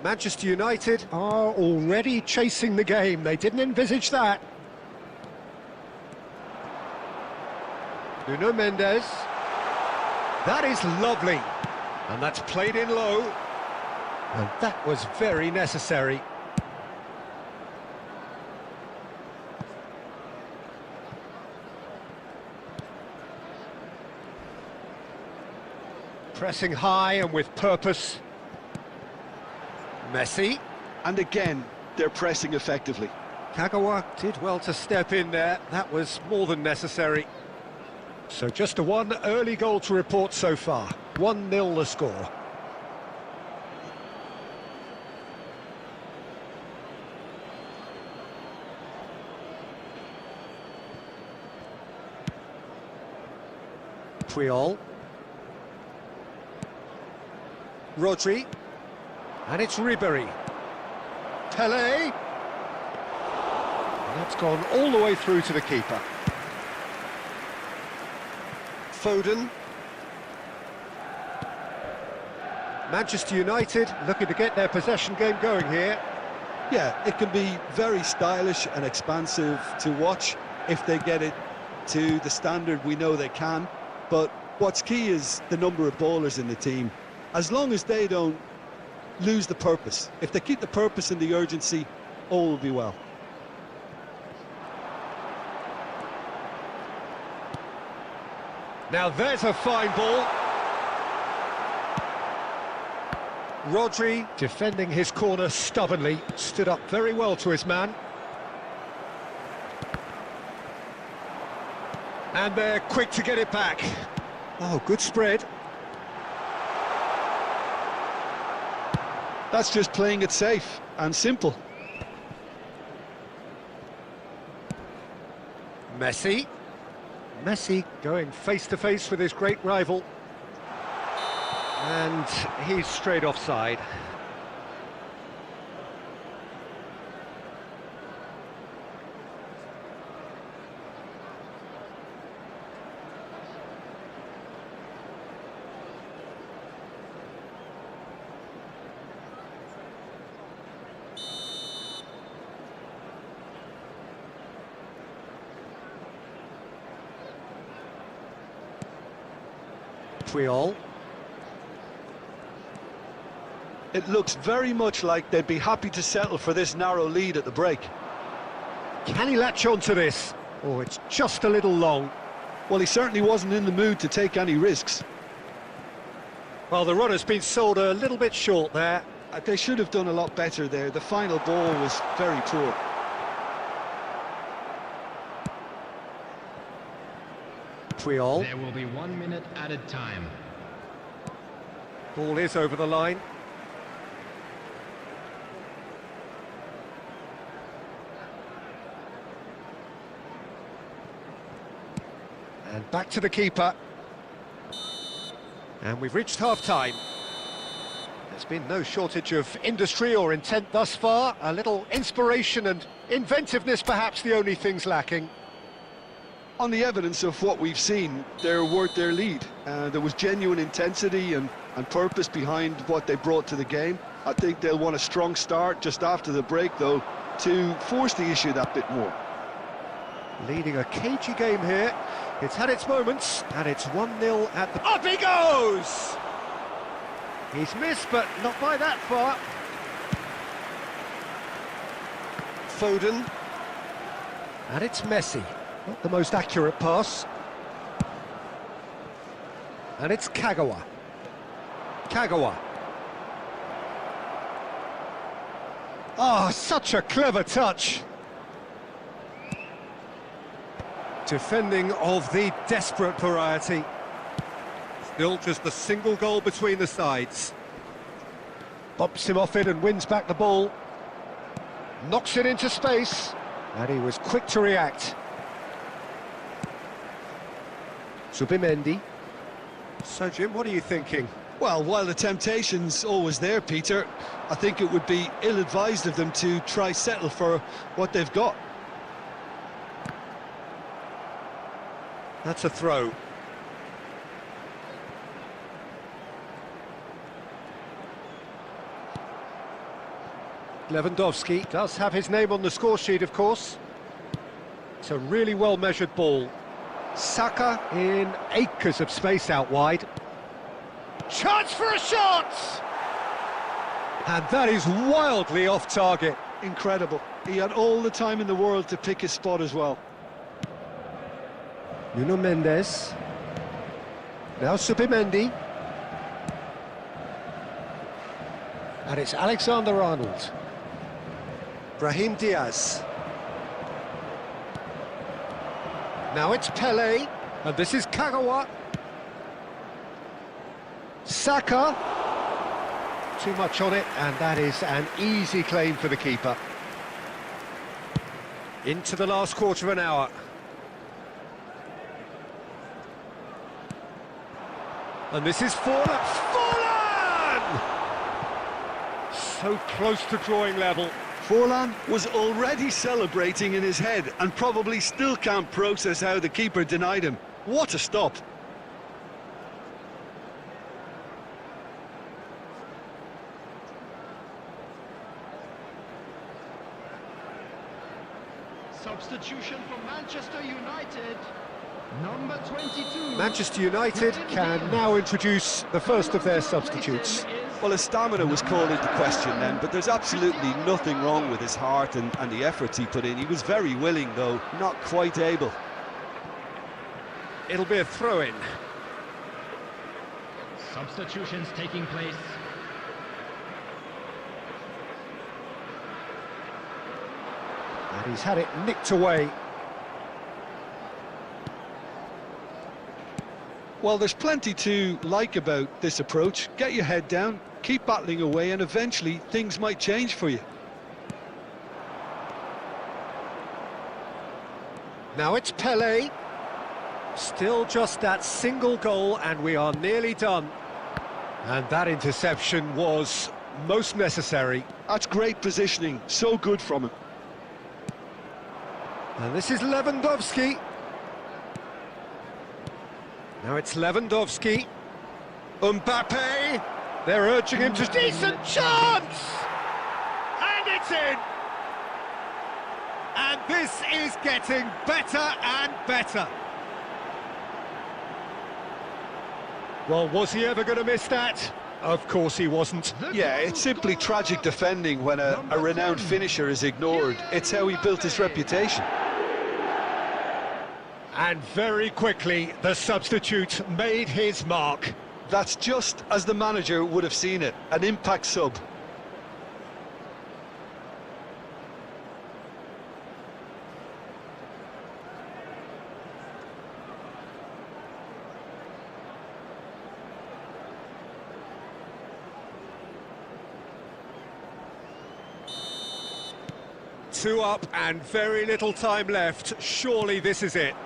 Manchester United are already chasing the game. They didn't envisage that. Nuno Mendes. That is lovely. And that's played in low. And that was very necessary. Pressing high and with purpose. Messi. And again, they're pressing effectively. Kagawa did well to step in there. That was more than necessary. So just a one early goal to report so far. 1-0 the score. Puyol. Rodri. And it's Ribéry. Pelé. And that's gone all the way through to the keeper. Foden. Manchester United looking to get their possession game going here. Yeah, it can be very stylish and expansive to watch if they get it to the standard we know they can. But what's key is the number of ballers in the team. As long as they don't lose the purpose, if they keep the purpose and the urgency, all will be well. Now there's a fine ball. Rodri, defending his corner stubbornly, stood up very well to his man. And they're quick to get it back. Oh, good spread. That's just playing it safe and simple. Messi. Messi going face-to-face with his great rival. And he's straight offside. Puyol. It looks very much like they'd be happy to settle for this narrow lead at the break. Can he latch on to this? Oh, it's just a little long. Well, he certainly wasn't in the mood to take any risks. Well, the run has been sold a little bit short there. They should have done a lot better there. The final ball was very poor. Puyol. There will be 1 minute added time. Ball is over the line. And back to the keeper. And we've reached half-time. There's been no shortage of industry or intent thus far. A little inspiration and inventiveness, perhaps the only things lacking. On the evidence of what we've seen, they're worth their lead. There was genuine intensity and purpose behind what they brought to the game. I think they'll want a strong start just after the break, though, to force the issue that bit more. Leading a cagey game here. It's had its moments, and it's 1-0 at the... Up he goes! He's missed, but not by that far. Foden. And it's Messi. Not the most accurate pass. And it's Kagawa. Kagawa. Oh, such a clever touch. Defending of the desperate variety. Still just a single goal between the sides. Bumps him off it and wins back the ball. Knocks it into space. And he was quick to react. Zubimendi. So, Jim, what are you thinking? Well, while the temptation's always there, Peter, I think it would be ill-advised of them to try settle for what they've got. That's a throw. Lewandowski does have his name on the score sheet, of course. It's a really well-measured ball. Saka in acres of space out wide. Chance for a shot! And that is wildly off target. Incredible. He had all the time in the world to pick his spot as well. Nuno Mendes. Now Zubimendi. And it's Alexander-Arnold. Brahim Diaz. Now it's Pelé. And this is Kagawa. Saka. Too much on it, and that is an easy claim for the keeper. Into the last quarter of an hour. And this is Forlan! Forlan! So close to drawing level. Forlan was already celebrating in his head and probably still can't process how the keeper denied him. What a stop! Substitution for Manchester United. Number 22. Manchester United can now introduce the first of their substitutes. Well, his stamina was called into question then, but there's absolutely nothing wrong with his heart and the efforts he put in. He was very willing, though not quite able. It'll be a throw-in. Substitutions taking place. And he's had it nicked away. Well, there's plenty to like about this approach. Get your head down, keep battling away, and eventually things might change for you. Now it's Pelé. Still just that single goal and we are nearly done. And that interception was most necessary. That's great positioning, so good from him. And this is Lewandowski. Now it's Lewandowski. Mbappe. They're urging him to... Decent chance! And it's in! And this is getting better and better. Well, was he ever going to miss that? Of course he wasn't. Yeah, it's simply tragic defending when a renowned finisher is ignored. It's how he built his reputation. And very quickly, the substitute made his mark. That's just as the manager would have seen it, an impact sub. Two up and very little time left. Surely this is it.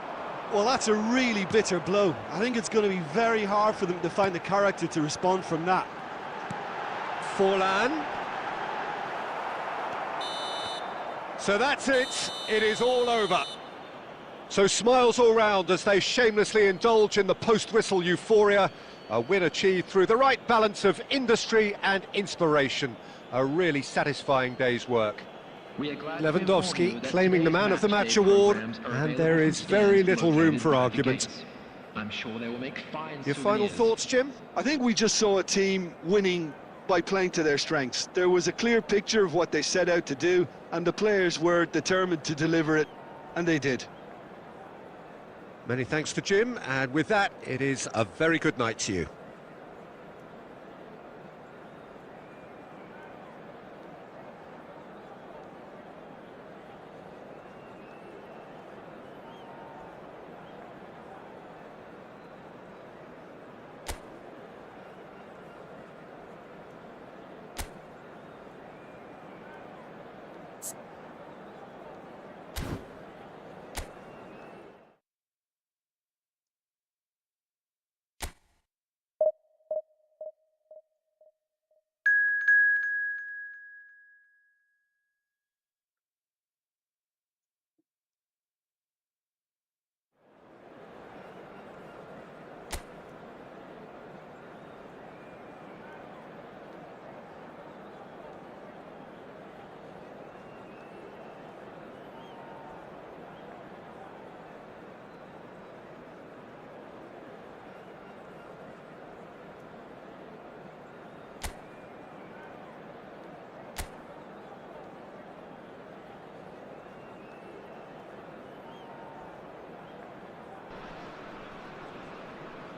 Well, that's a really bitter blow. I think it's going to be very hard for them to find the character to respond from that. Forlan. So that's it. It is all over. So smiles all round as they shamelessly indulge in the post-whistle euphoria. A win achieved through the right balance of industry and inspiration. A really satisfying day's work. Lewandowski claiming the Man of the Match award, and there is very little room for argument. I'm sure they will make fine Your final thoughts, Jim? I think we just saw a team winning by playing to their strengths. There was a clear picture of what they set out to do, and the players were determined to deliver it, and they did. Many thanks to Jim, and with that, it is a very good night to you.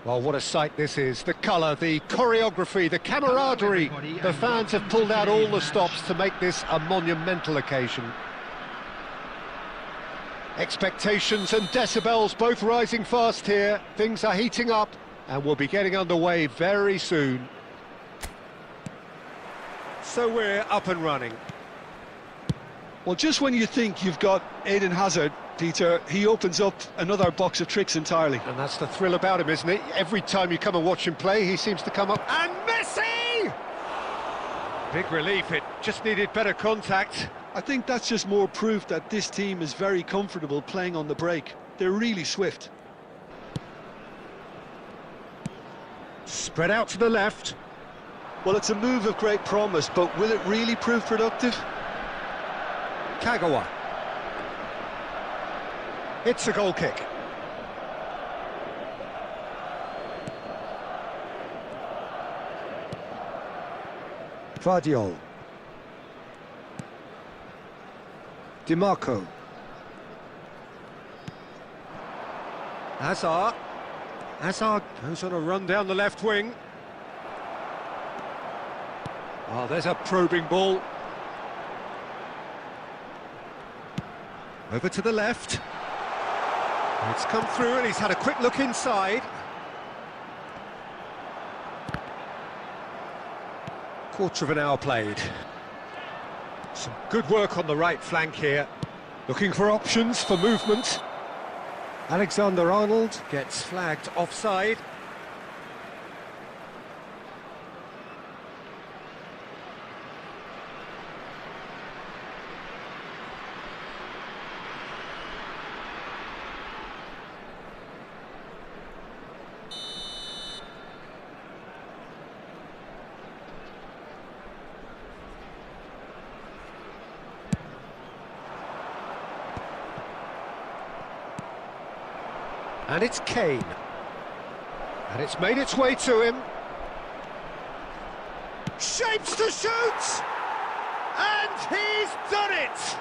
Well, what a sight this is. The colour, the choreography, the camaraderie. The fans have pulled out all the stops to make this a monumental occasion. Expectations and decibels both rising fast here. Things are heating up and we'll be getting underway very soon. So we're up and running. Well, just when you think you've got Eden Hazard Peter, he opens up another box of tricks entirely. And that's the thrill about him, isn't it? Every time you come and watch him play, he seems to come up. And Messi! Big relief, it just needed better contact. I think that's just more proof that this team is very comfortable playing on the break. They're really swift. Spread out to the left. Well, it's a move of great promise, but will it really prove productive? Kagawa. It's a goal kick. Vardiol. DiMarco. Hazard. Hazard goes on a run down the left wing. Oh, there's a probing ball. Over to the left. It's come through and he's had a quick look inside. Quarter of an hour played. Some good work on the right flank here. Looking for options for movement. Alexander-Arnold gets flagged offside. And it's Kane. And it's made its way to him. Shapes to shoot! And he's done it!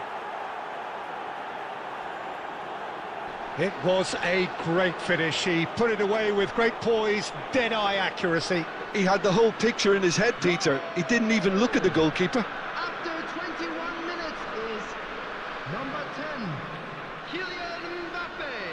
It was a great finish. He put it away with great poise, dead-eye accuracy. He had the whole picture in his head, Peter. He didn't even look at the goalkeeper. After 21 minutes is number 10, Kylian Mbappe.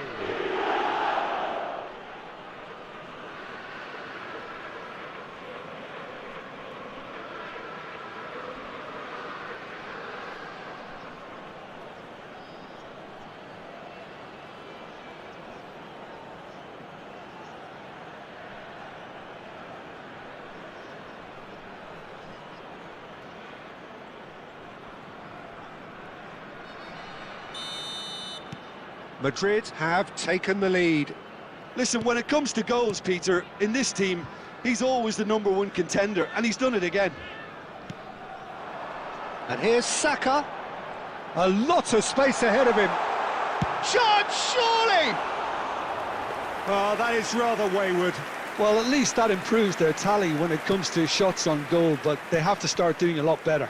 Madrid have taken the lead. Listen, when it comes to goals, Peter, in this team, he's always the #1 contender, and he's done it again. And here's Saka. A lot of space ahead of him. Shot, surely! Oh, that is rather wayward. Well, at least that improves their tally when it comes to shots on goal, but they have to start doing a lot better.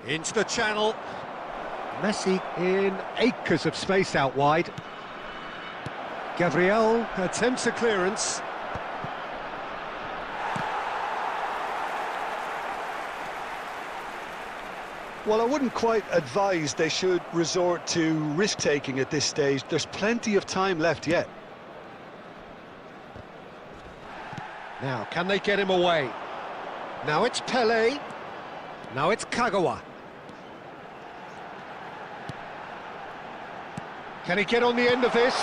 Into the channel. Messi in acres of space out wide. Gabriel attempts a clearance. Well, I wouldn't quite advise they should resort to risk-taking at this stage. There's plenty of time left yet. Now, can they get him away? Now it's Pele. Now it's Kagawa. Can he get on the end of this?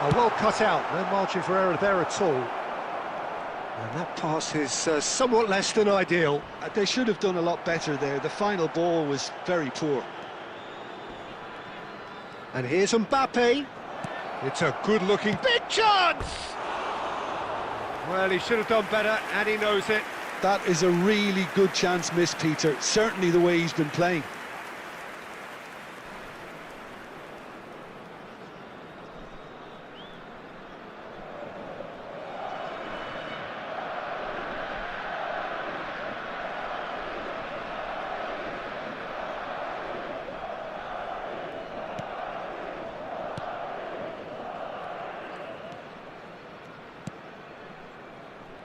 Oh, well cut out, no margin for error there at all. And that pass is somewhat less than ideal. They should have done a lot better there. The final ball was very poor. And here's Mbappe. It's a good-looking big chance! Well, he should have done better, and he knows it. That is a really good chance missed, Peter. Certainly the way he's been playing.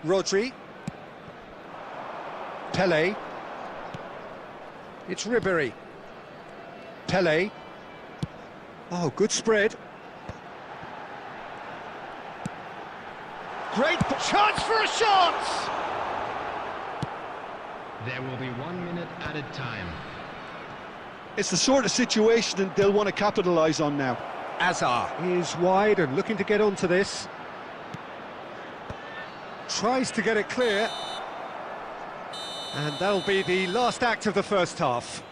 Rodri. Pele. It's Ribery. Pele. Oh, good spread. Great chance for a shot! There will be 1 minute added time. It's the sort of situation that they'll want to capitalise on now. Azar is wide and looking to get onto this. Tries to get it clear. And that'll be the last act of the first half.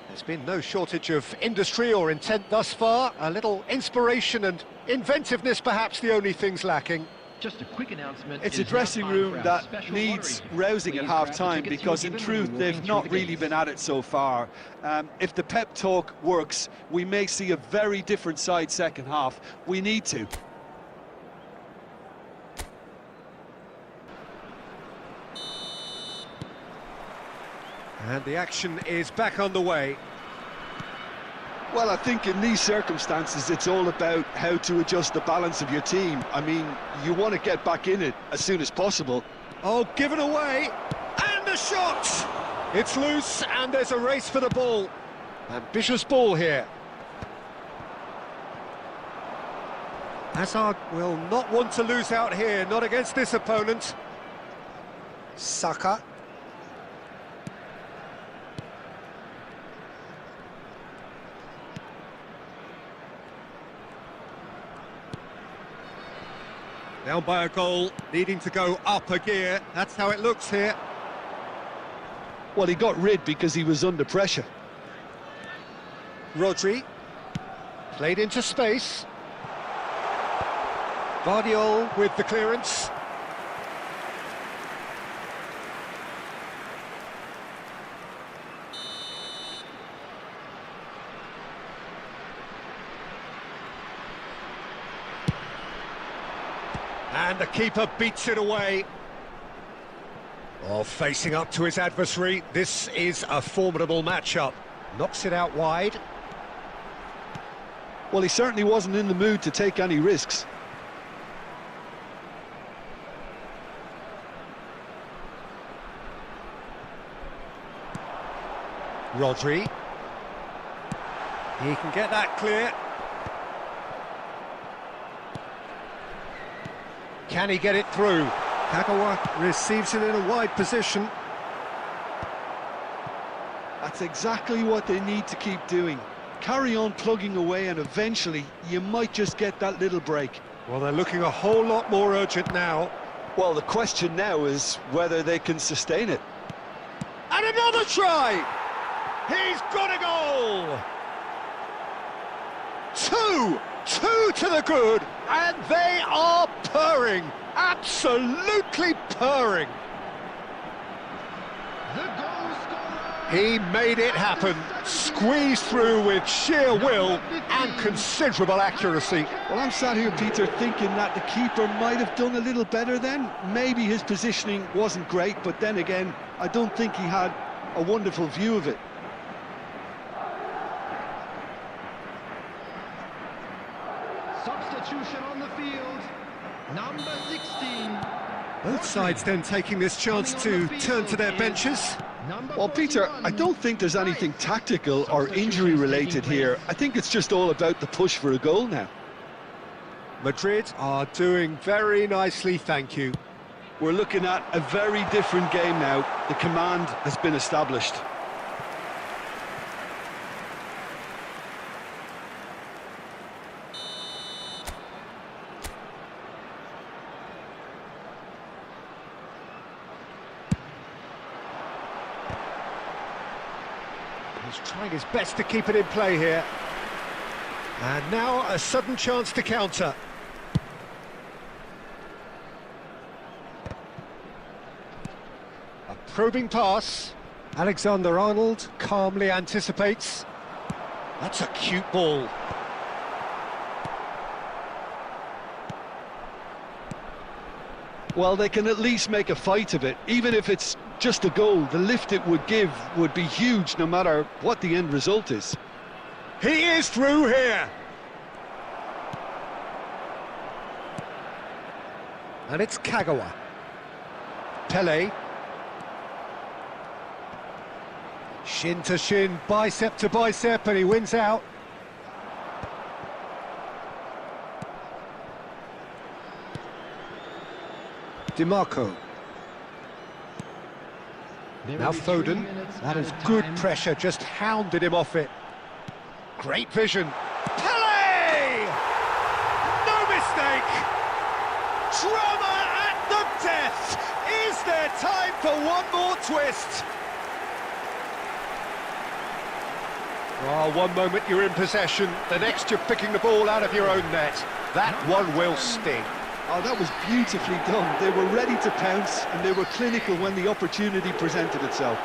There's been no shortage of industry or intent thus far. A little inspiration and inventiveness, perhaps the only things lacking. Just a quick announcement. It's a dressing room that needs rousing at half-time because, in truth, they've not really been at it so far. If the pep talk works, we may see a very different side second half. We need to. And the action is back on the way. Well, I think in these circumstances, it's all about how to adjust the balance of your team. I mean, you want to get back in it as soon as possible. Oh, given away, and a shot! It's loose, and there's a race for the ball. Ambitious ball here. Hazard will not want to lose out here, not against this opponent. Saka. Down by a goal, needing to go up a gear. That's how it looks here. Well, he got rid because he was under pressure. Rodri. Played into space. Vardiol with the clearance. And the keeper beats it away. Oh, facing up to his adversary, this is a formidable matchup. Knocks it out wide. Well, he certainly wasn't in the mood to take any risks. Rodri. He can get that clear. Can he get it through? Kagawa receives it in a wide position. That's exactly what they need to keep doing. Carry on plugging away and eventually you might just get that little break. Well, they're looking a whole lot more urgent now. Well, the question now is whether they can sustain it. And another try! He's got a goal! Two to the good, and they are purring, absolutely purring. The goal scorer. He made it happen, squeezed through with sheer will and considerable accuracy. Well, I'm sat here, Peter, thinking that the keeper might have done a little better then. Maybe his positioning wasn't great, but then again, I don't think he had a wonderful view of it. Substitution on the field. Number 16. Both sides then taking this chance to turn to their benches. Well, Peter, I don't think there's anything tactical or injury related here. I think it's just all about the push for a goal now. Madrid are doing very nicely, thank you. We're looking at a very different game now. The command has been established. He's trying his best to keep it in play here. And now a sudden chance to counter. A probing pass. Alexander-Arnold calmly anticipates. That's a cute ball. Well, they can at least make a fight of it. Even if it's just a goal, the lift it would give would be huge no matter what the end result is. He is through here. And it's Kagawa. Pele. Shin to shin, bicep to bicep, and he wins out. DiMarco. Now Foden, that is good pressure, just hounded him off it. Great vision. Pele! No mistake! Drama at the death! Is there time for one more twist? Oh, one moment you're in possession, the next you're picking the ball out of your own net. That one will sting. Oh, that was beautifully done. They were ready to pounce and they were clinical when the opportunity presented itself.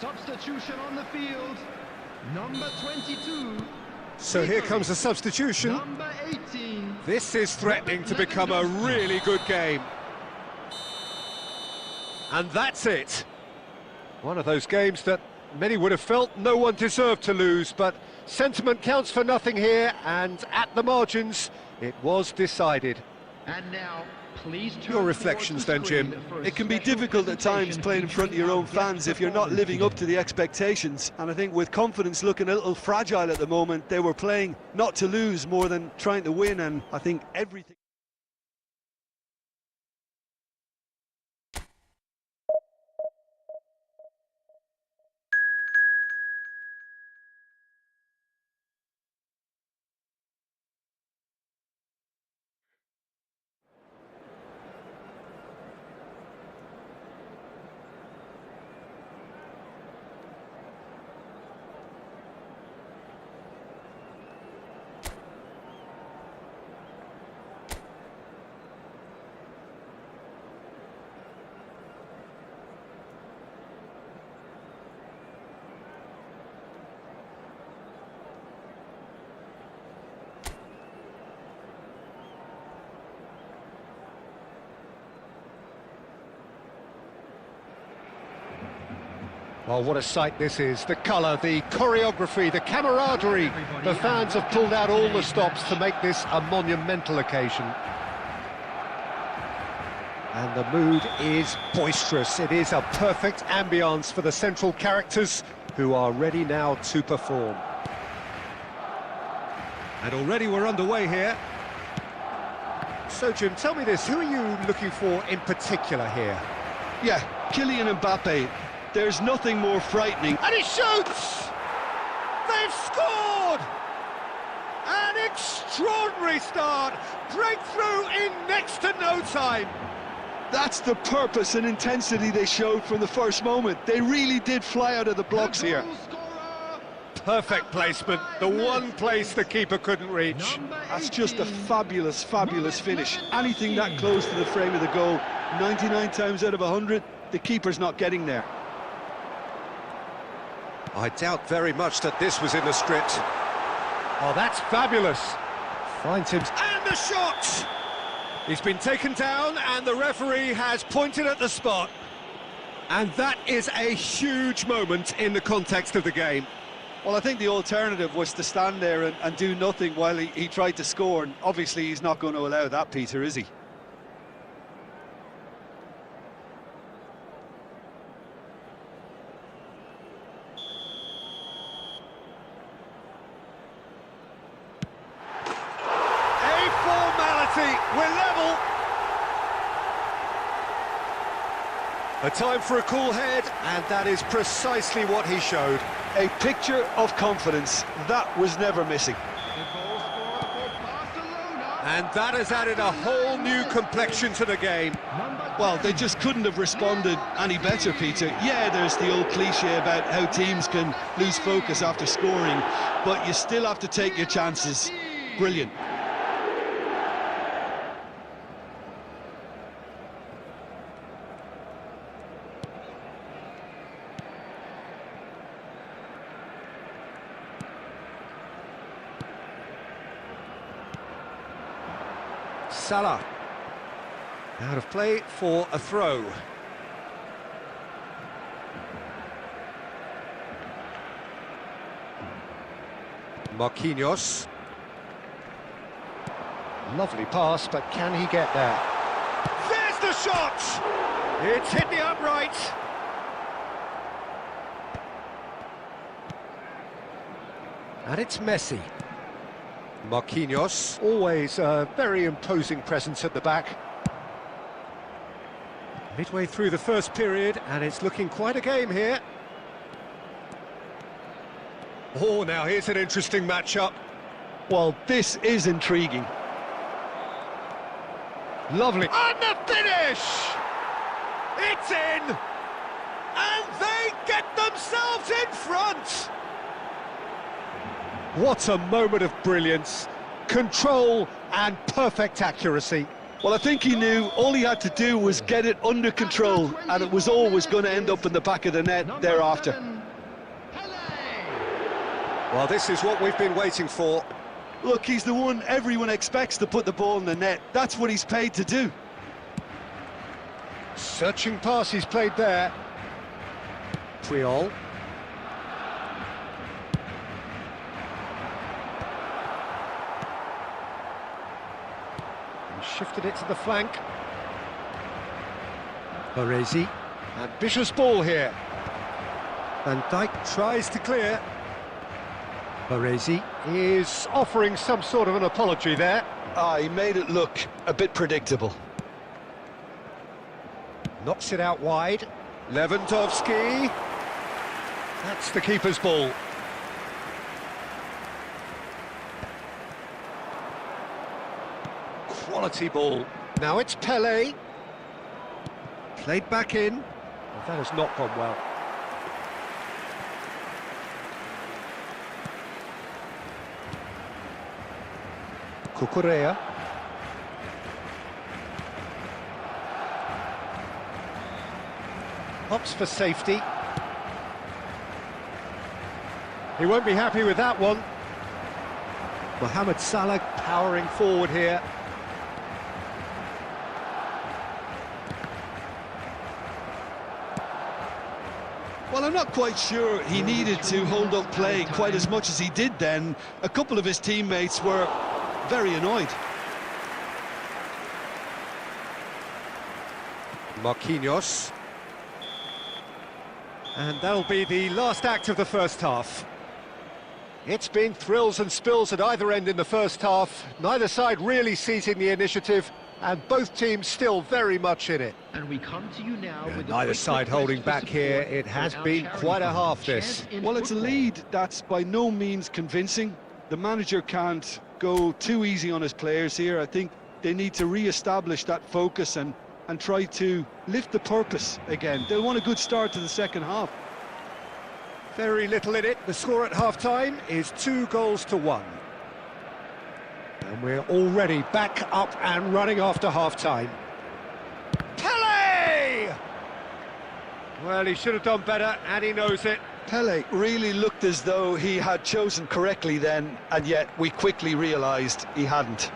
Substitution on the field, number 22. So here comes the substitution. Number 18. This is threatening to become a really good game. And that's it. One of those games that many would have felt no one deserved to lose, but sentiment counts for nothing here, and at the margins, it was decided. And now, please turn Your reflections then, Jim. It can be difficult at times playing in front of your own fans if you're not living up to the expectations. And I think with confidence looking a little fragile at the moment, they were playing not to lose more than trying to win, and I think everything... Oh, what a sight this is. The colour, the choreography, the camaraderie. The fans have pulled out all the stops to make this a monumental occasion. And the mood is boisterous. It is a perfect ambience for the central characters who are ready now to perform. And already we're underway here. So, Jim, tell me this, who are you looking for in particular here? Yeah, Kylian Mbappe. There's nothing more frightening. And he shoots! They've scored! An extraordinary start! Breakthrough in next to no time! That's the purpose and intensity they showed from the first moment. They really did fly out of the blocks here. Perfect placement, the one place the keeper couldn't reach. That's just a fabulous, fabulous finish. Anything that close to the frame of the goal, 99 times out of 100, the keeper's not getting there. I doubt very much that this was in the script. Oh, that's fabulous. Finds him. And the shot! He's been taken down and the referee has pointed at the spot. And that is a huge moment in the context of the game. Well, I think the alternative was to stand there and do nothing while he tried to score, and obviously he's not going to allow that, Peter, is he? We're level. A time for a cool head, and that is precisely what he showed. A picture of confidence that was never missing. And that has added a whole new complexion to the game. Well, they just couldn't have responded any better, Peter. Yeah, there's the old cliche about how teams can lose focus after scoring, but you still have to take your chances. Brilliant. Salah. Out of play for a throw. Marquinhos. Lovely pass, but can he get there? There's the shot! It's hit the upright. And it's Messi. Marquinhos, always a very imposing presence at the back. Midway through the first period, and it's looking quite a game here. Oh, now here's an interesting matchup. Well, this is intriguing. Lovely. And the finish! It's in! And they get themselves in front! What a moment of brilliance, control and perfect accuracy. Well, I think he knew all he had to do was get it under control, and it was always going to end up in the back of the net thereafter. Well, this is what we've been waiting for. Look, he's the one everyone expects to put the ball in the net. That's what he's paid to do. Searching pass he's played there. Puyol. He shifted it to the flank. Baresi. Ambitious ball here. Van Dijk tries to clear. Baresi is offering some sort of an apology there. He made it look a bit predictable. Knocks it out wide. Lewandowski. That's the keeper's ball. Quality ball. Now it's Pele. Played back in. Well, that has not gone well. Cucurella. Opts for safety. He won't be happy with that one. Mohamed Salah powering forward here. Well, I'm not quite sure he needed to hold up play quite as much as he did then. A couple of his teammates were very annoyed. Marquinhos. And that'll be the last act of the first half. It's been thrills and spills at either end in the first half. Neither side really seizing the initiative, and both teams still very much in it. And we come to you now with neither side holding back here. It has been quite a half, this. Well, it's a lead that's by no means convincing. The manager can't go too easy on his players here. I think they need to re-establish that focus and try to lift the purpose again. They'll want a good start to the second half. Very little in it. The score at half-time is 2-1. And we're already back up and running after half-time. Pele! Well, he should have done better, and he knows it. Pele really looked as though he had chosen correctly then, and yet we quickly realised he hadn't.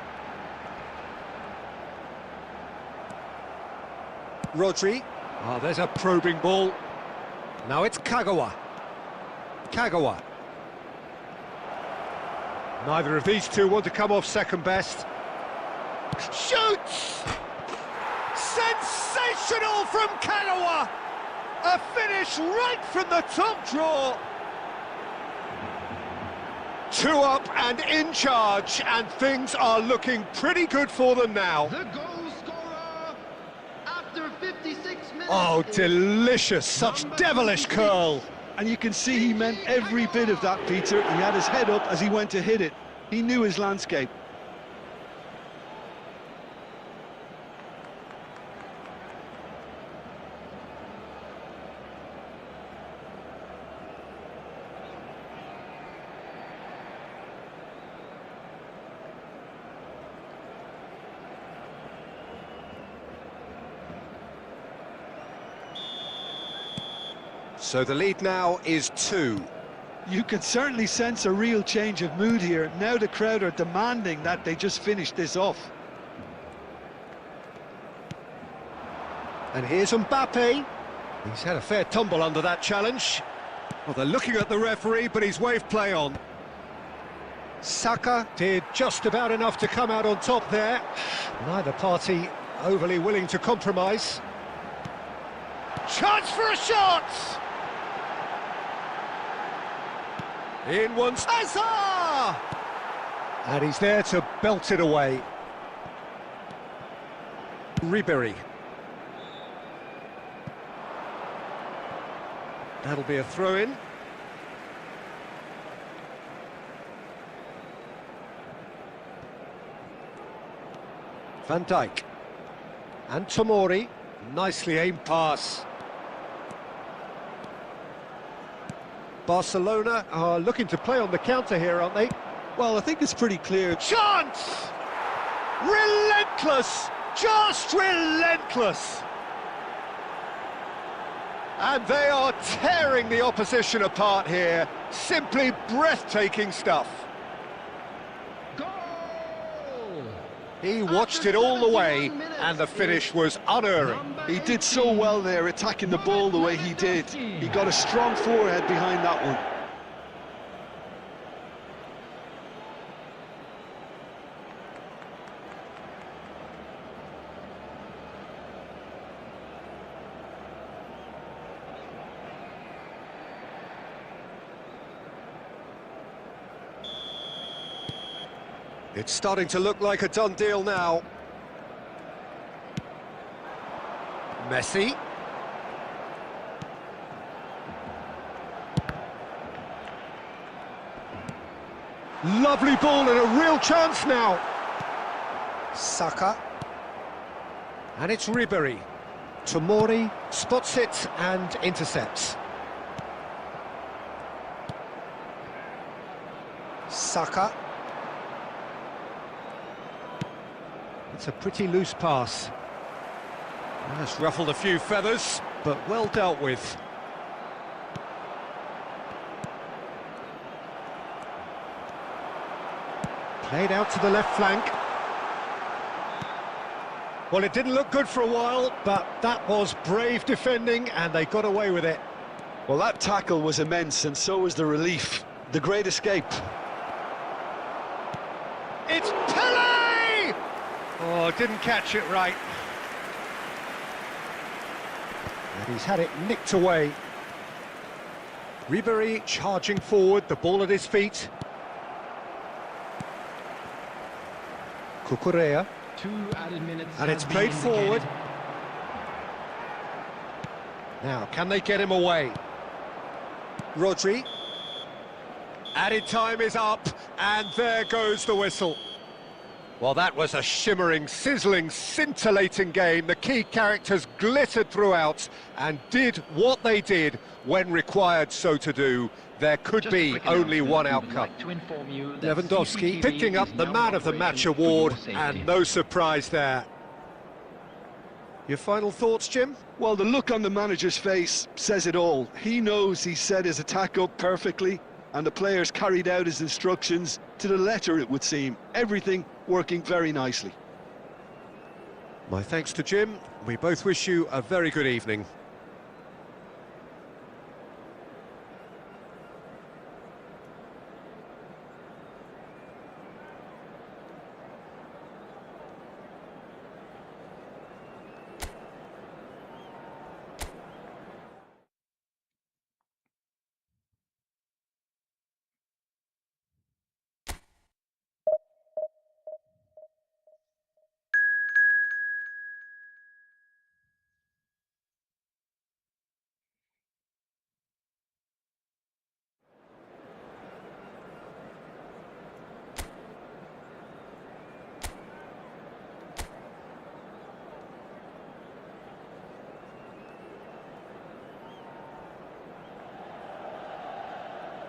Rodri. Oh, there's a probing ball. Now it's Kagawa. Kagawa. Neither of these two want to come off second best. Shoots! Sensational from Kagawa! A finish right from the top draw. 2 up and in charge, and things are looking pretty good for them now. The goal scorer after 56 minutes. Oh, delicious, such devilish curl. And you can see he meant every bit of that, Peter. He had his head up as he went to hit it. He knew his landscape. So the lead now is 2. You can certainly sense a real change of mood here. Now the crowd are demanding that they just finish this off. And here's Mbappe. He's had a fair tumble under that challenge. Well, they're looking at the referee, but he's waved play on. Saka did just about enough to come out on top there. Neither party overly willing to compromise. Chance for a shot! In once, Hazard! And he's there to belt it away. Ribery. That'll be a throw-in. Van Dijk. And Tomori. Nicely aimed pass. Barcelona are looking to play on the counter here, aren't they? Well, I think it's pretty clear. Chance! Relentless! Just relentless! And they are tearing the opposition apart here. Simply breathtaking stuff. Goal! He watched it all the way, and the finish was unerring. He did so well there, attacking the ball the way he did. He got a strong forehead behind that one. It's starting to look like a done deal now. Messi. Lovely ball and a real chance now. Saka. And it's Ribery. Tomori spots it and intercepts. Saka. It's a pretty loose pass. That's ruffled a few feathers, but well dealt with. Played out to the left flank. Well, it didn't look good for a while, but that was brave defending, and they got away with it. Well, that tackle was immense, and so was the relief. The great escape. It's Pele! Oh, didn't catch it right. And he's had it nicked away. Ribery charging forward, the ball at his feet. Cucurella. 2 added minutes. And it's played forward. Now, can they get him away? Rodri. Added time is up, and there goes the whistle. Well, that was a shimmering, sizzling, scintillating game. The key characters glittered throughout and did what they did when required so to do. There could be only one outcome. Lewandowski picking up the Man of the Match award, and no surprise there. Your final thoughts, Jim? Well, the look on the manager's face says it all. He knows he set his attack up perfectly, and the players carried out his instructions to the letter, it would seem. Everything working very nicely. My thanks to Jim. We both wish you a very good evening.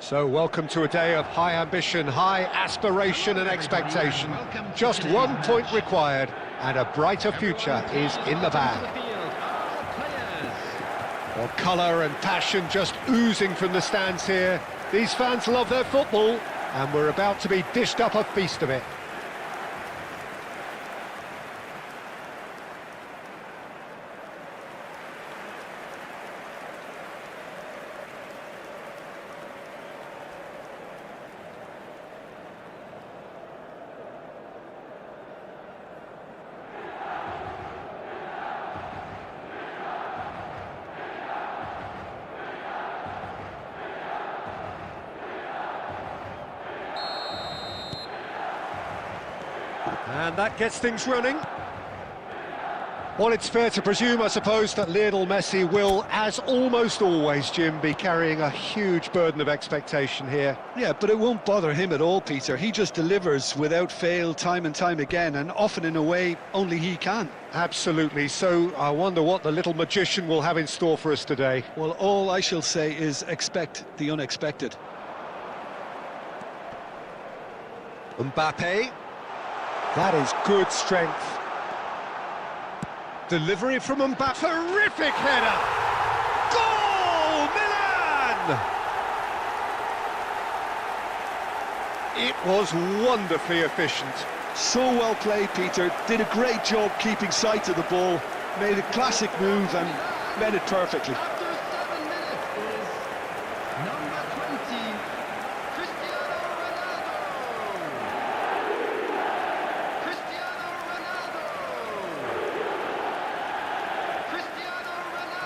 So welcome to a day of high ambition, high aspiration and expectation. Just 1 point required and a brighter future is in the bag. Well, colour and passion just oozing from the stands here. These fans love their football and we're about to be dished up a feast of it. And that gets things running. Well, it's fair to presume, I suppose, that Lionel Messi will, as almost always, Jim, be carrying a huge burden of expectation here. Yeah, but it won't bother him at all, Peter. He just delivers without fail time and time again, and often in a way only he can. Absolutely. So I wonder what the little magician will have in store for us today. Well, all I shall say is expect the unexpected. Mbappe. That is good strength. Delivery from Mbappe. Terrific header! Goal! Milan! It was wonderfully efficient. So well played, Peter. Did a great job keeping sight of the ball. Made a classic move and met it perfectly. After 7 minutes is number 20, Cristiano Ronaldo. Cristiano Ronaldo. Cristiano Ronaldo.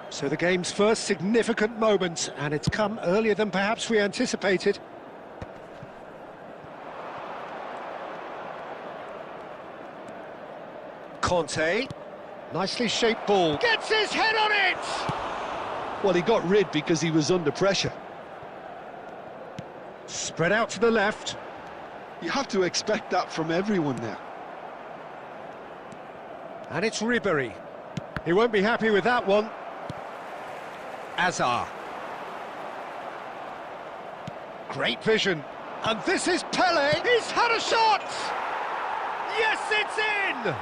So the game's first significant moment, and it's come earlier than perhaps we anticipated. Conte, nicely shaped ball, gets his head on it! Well, he got rid because he was under pressure. Spread out to the left. You have to expect that from everyone now. And it's Ribery. He won't be happy with that one. Azar. Great vision. And this is Pele. He's had a shot! Yes, it's in!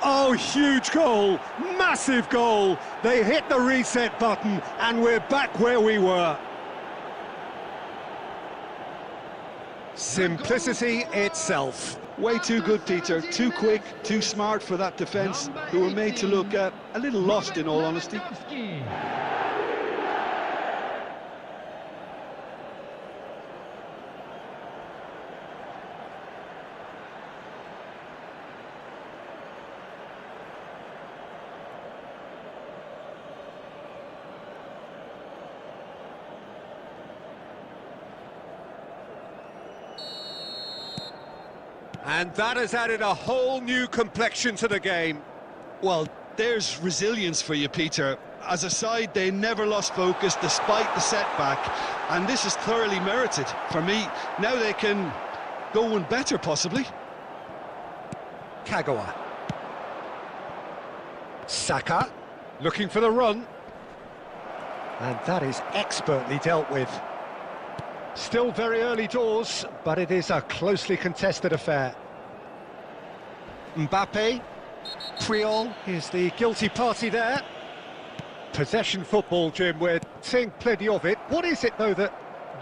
Oh, huge goal. Massive goal. They hit the reset button and we're back where we were. Simplicity itself. Way too good, Peter. Too quick, too smart for that defence, who were made to look a little lost, in all honesty. And that has added a whole new complexion to the game. Well, there's resilience for you, Peter. As a side, they never lost focus despite the setback, and this is thoroughly merited. For me, now they can go one better, possibly. Kagawa. Saka, looking for the run. And that is expertly dealt with. Still very early doors, but it is a closely contested affair. Mbappe, Puyol is the guilty party there. Possession football, Jim, we're seeing plenty of it. What is it, though, that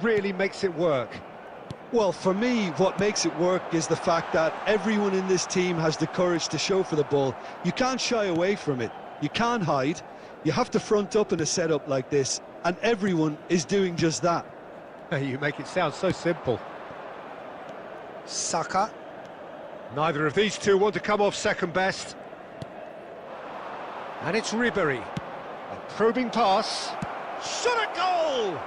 really makes it work? Well, for me, what makes it work is the fact that everyone in this team has the courage to show for the ball. You can't shy away from it. You can't hide. You have to front up in a setup like this, and everyone is doing just that. You make it sound so simple. Saka. Neither of these two want to come off second best. And it's Ribery. A probing pass. Shot a goal!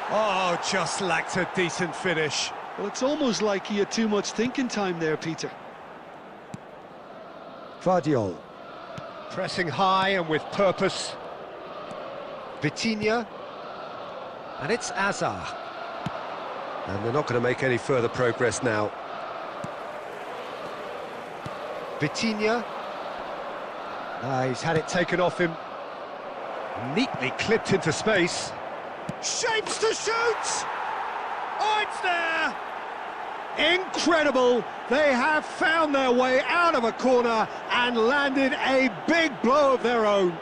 Oh, just lacked a decent finish. Well, it's almost like he had too much thinking time there, Peter. Vardiol. Pressing high and with purpose. Vitinha. And it's Azar. And they're not going to make any further progress now. Vitinha. He's had it taken off him. Neatly clipped into space. Shapes to shoot! Oh, it's there! Incredible! They have found their way out of a corner and landed a big blow of their own.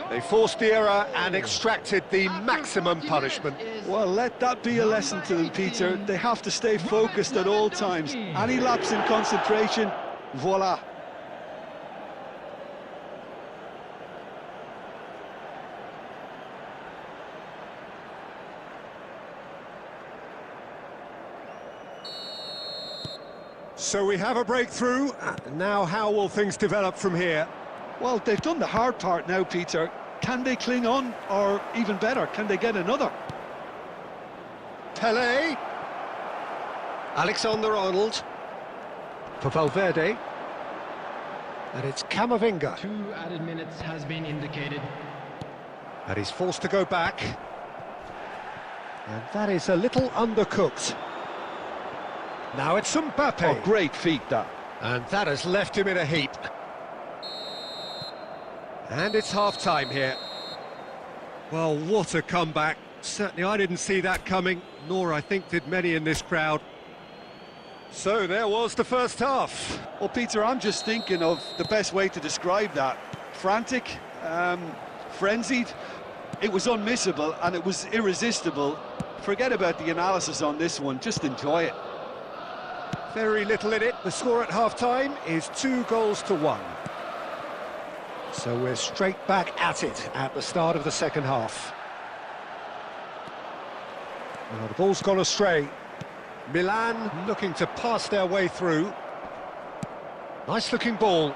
They forced the error and extracted the maximum punishment. Well, let that be a lesson to them, Peter. They have to stay focused at all times. Any lapse in concentration, voila. So we have a breakthrough. Now how will things develop from here? Well, they've done the hard part now, Peter. Can they cling on, or even better, can they get another? Pele. Alexander-Arnold. For Valverde. And it's Camavinga. 2 added minutes has been indicated. And he's forced to go back. And that is a little undercooked. Now it's Mbappe. Oh, great feat, that. And that has left him in a heap. And it's half-time here. Well, what a comeback. Certainly I didn't see that coming, nor I think did many in this crowd. So there was the first half. Well, Peter, I'm just thinking of the best way to describe that. Frantic, frenzied. It was unmissable and it was irresistible. Forget about the analysis on this one, just enjoy it. Very little in it. The score at half-time is 2-1. So we're straight back at it at the start of the second half. Well, the ball's gone astray. Milan looking to pass their way through. Nice looking ball.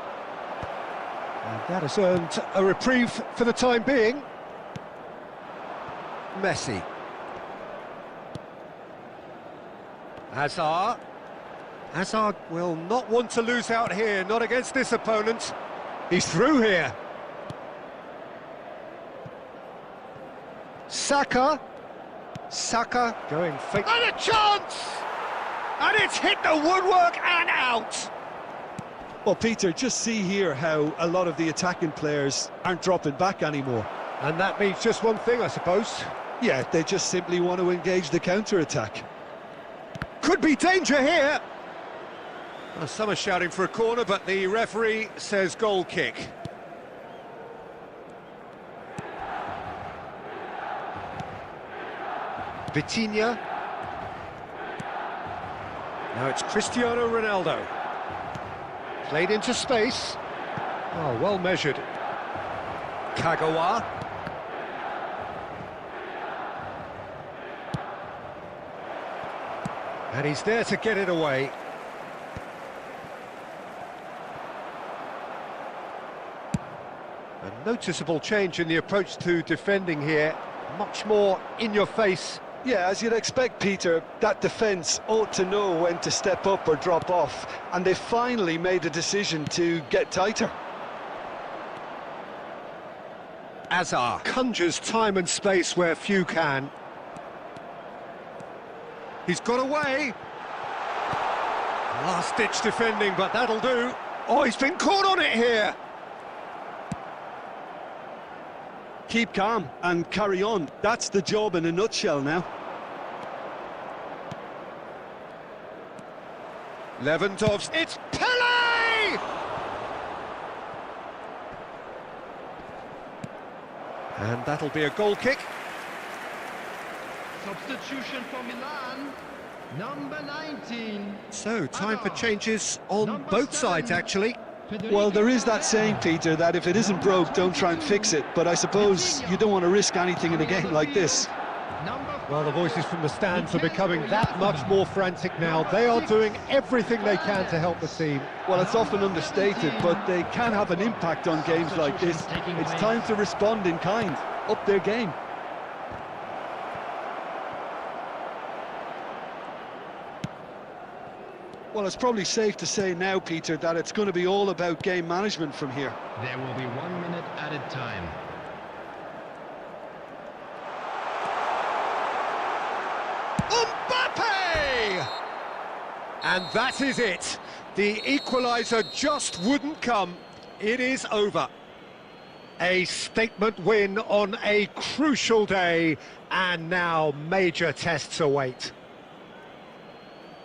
And that has earned a reprieve for the time being. Messi. Hazard. Hazard will not want to lose out here, not against this opponent. He's through here. Saka. Saka going fake. And a chance! And it's hit the woodwork and out! Well, Peter, just see here how a lot of the attacking players aren't dropping back anymore. And that means just one thing, I suppose. Yeah, they just simply want to engage the counter-attack. Could be danger here! Well, some are shouting for a corner, but the referee says goal kick. Vitinha. Now it's Cristiano Ronaldo. Played into space. Oh, well measured. Kagawa. And he's there to get it away. A noticeable change in the approach to defending here. Much more in your face. Yeah, as you'd expect, Peter, that defence ought to know when to step up or drop off, and they finally made a decision to get tighter. Hazard conjures time and space where few can. He's got away. Last-ditch defending, but that'll do. Oh, he's been caught on it here. Keep calm and carry on. That's the job in a nutshell now. Lewandowski. It's Pele! And that'll be a goal kick. Substitution for Milan, number 19. So, time for changes on both sides, actually. Well, there is that saying, Peter, that if it isn't broke, don't try and fix it. But I suppose you don't want to risk anything in a game like this. Well, the voices from the stands are becoming that much more frantic now. They are doing everything they can to help the team. Well, it's often understated, but they can have an impact on games like this. It's time to respond in kind, up their game. Well, it's probably safe to say now, Peter, that it's going to be all about game management from here. There will be 1 minute added time. Mbappe! And that is it. The equaliser just wouldn't come. It is over. A statement win on a crucial day, and now major tests await.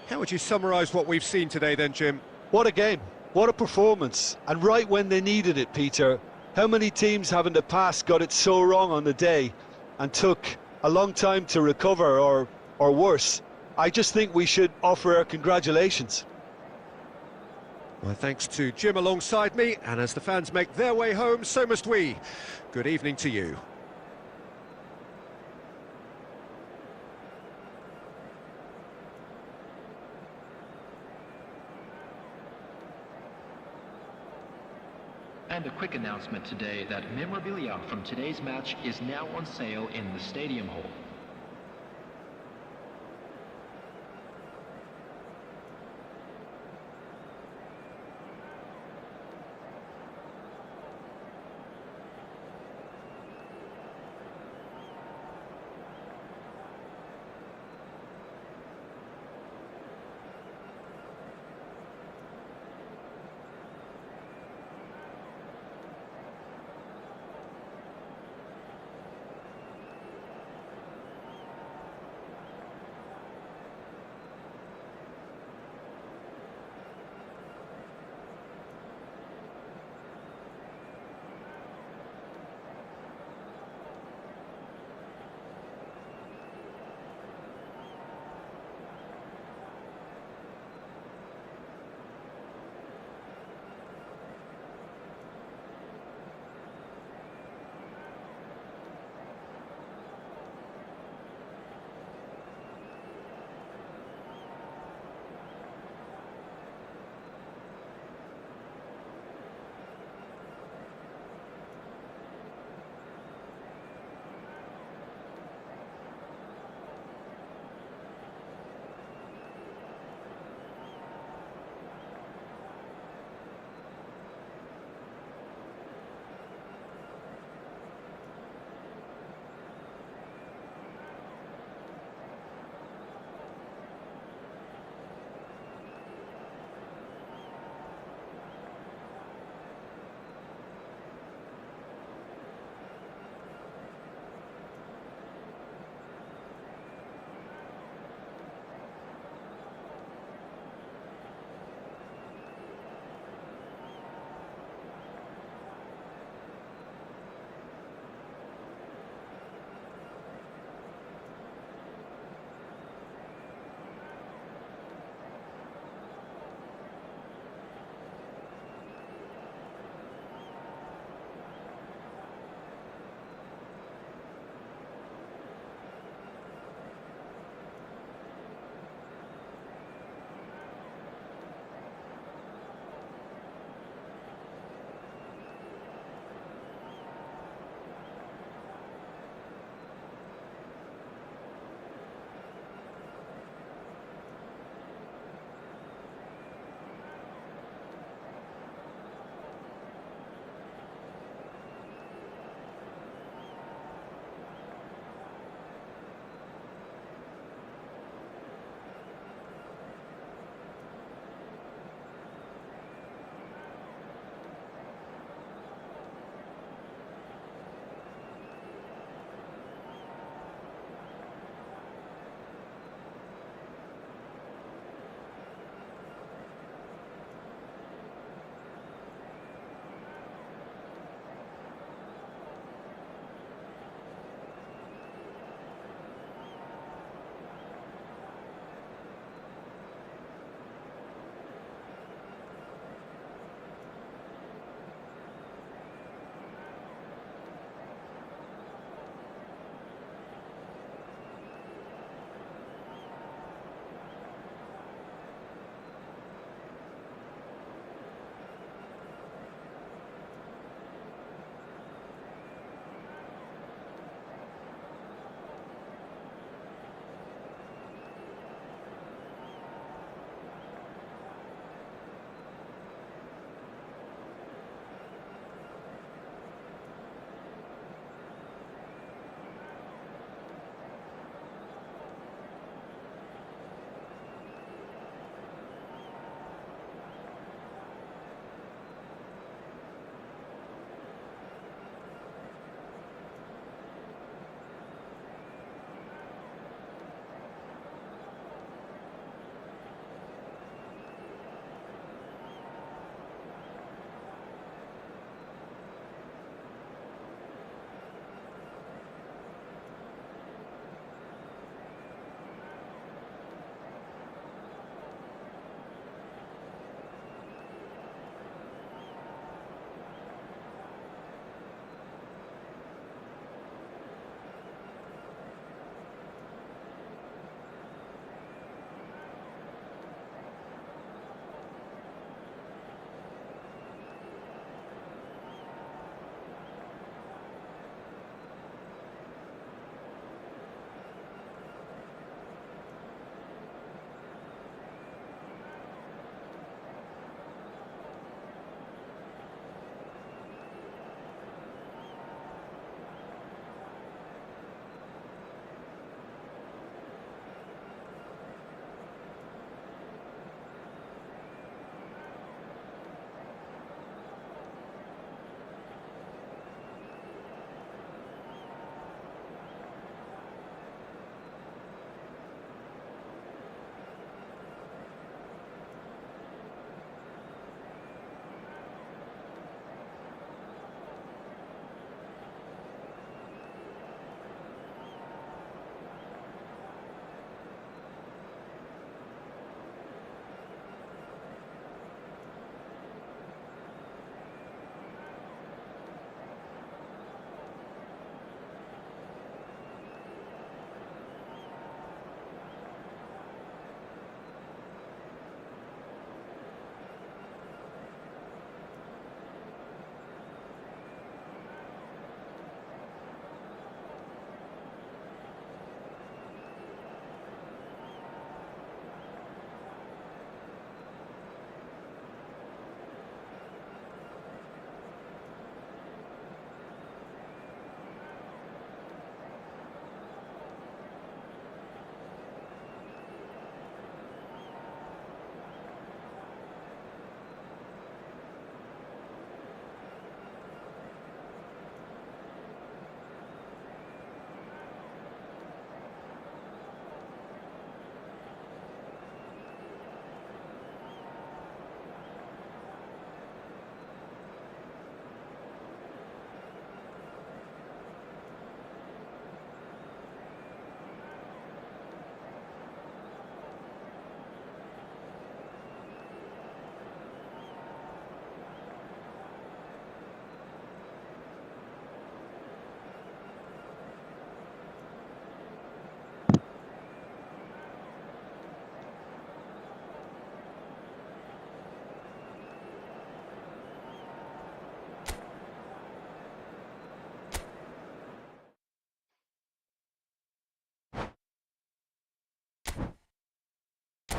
How would you summarise what we've seen today then, Jim? What a game, what a performance, and right when they needed it, Peter. How many teams have in the past got it so wrong on the day and took a long time to recover, or worse? I just think we should offer our congratulations. Well, thanks to Jim alongside me, and as the fans make their way home, so must we. Good evening to you. And a quick announcement today that memorabilia from today's match is now on sale in the Stadium Hall.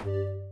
you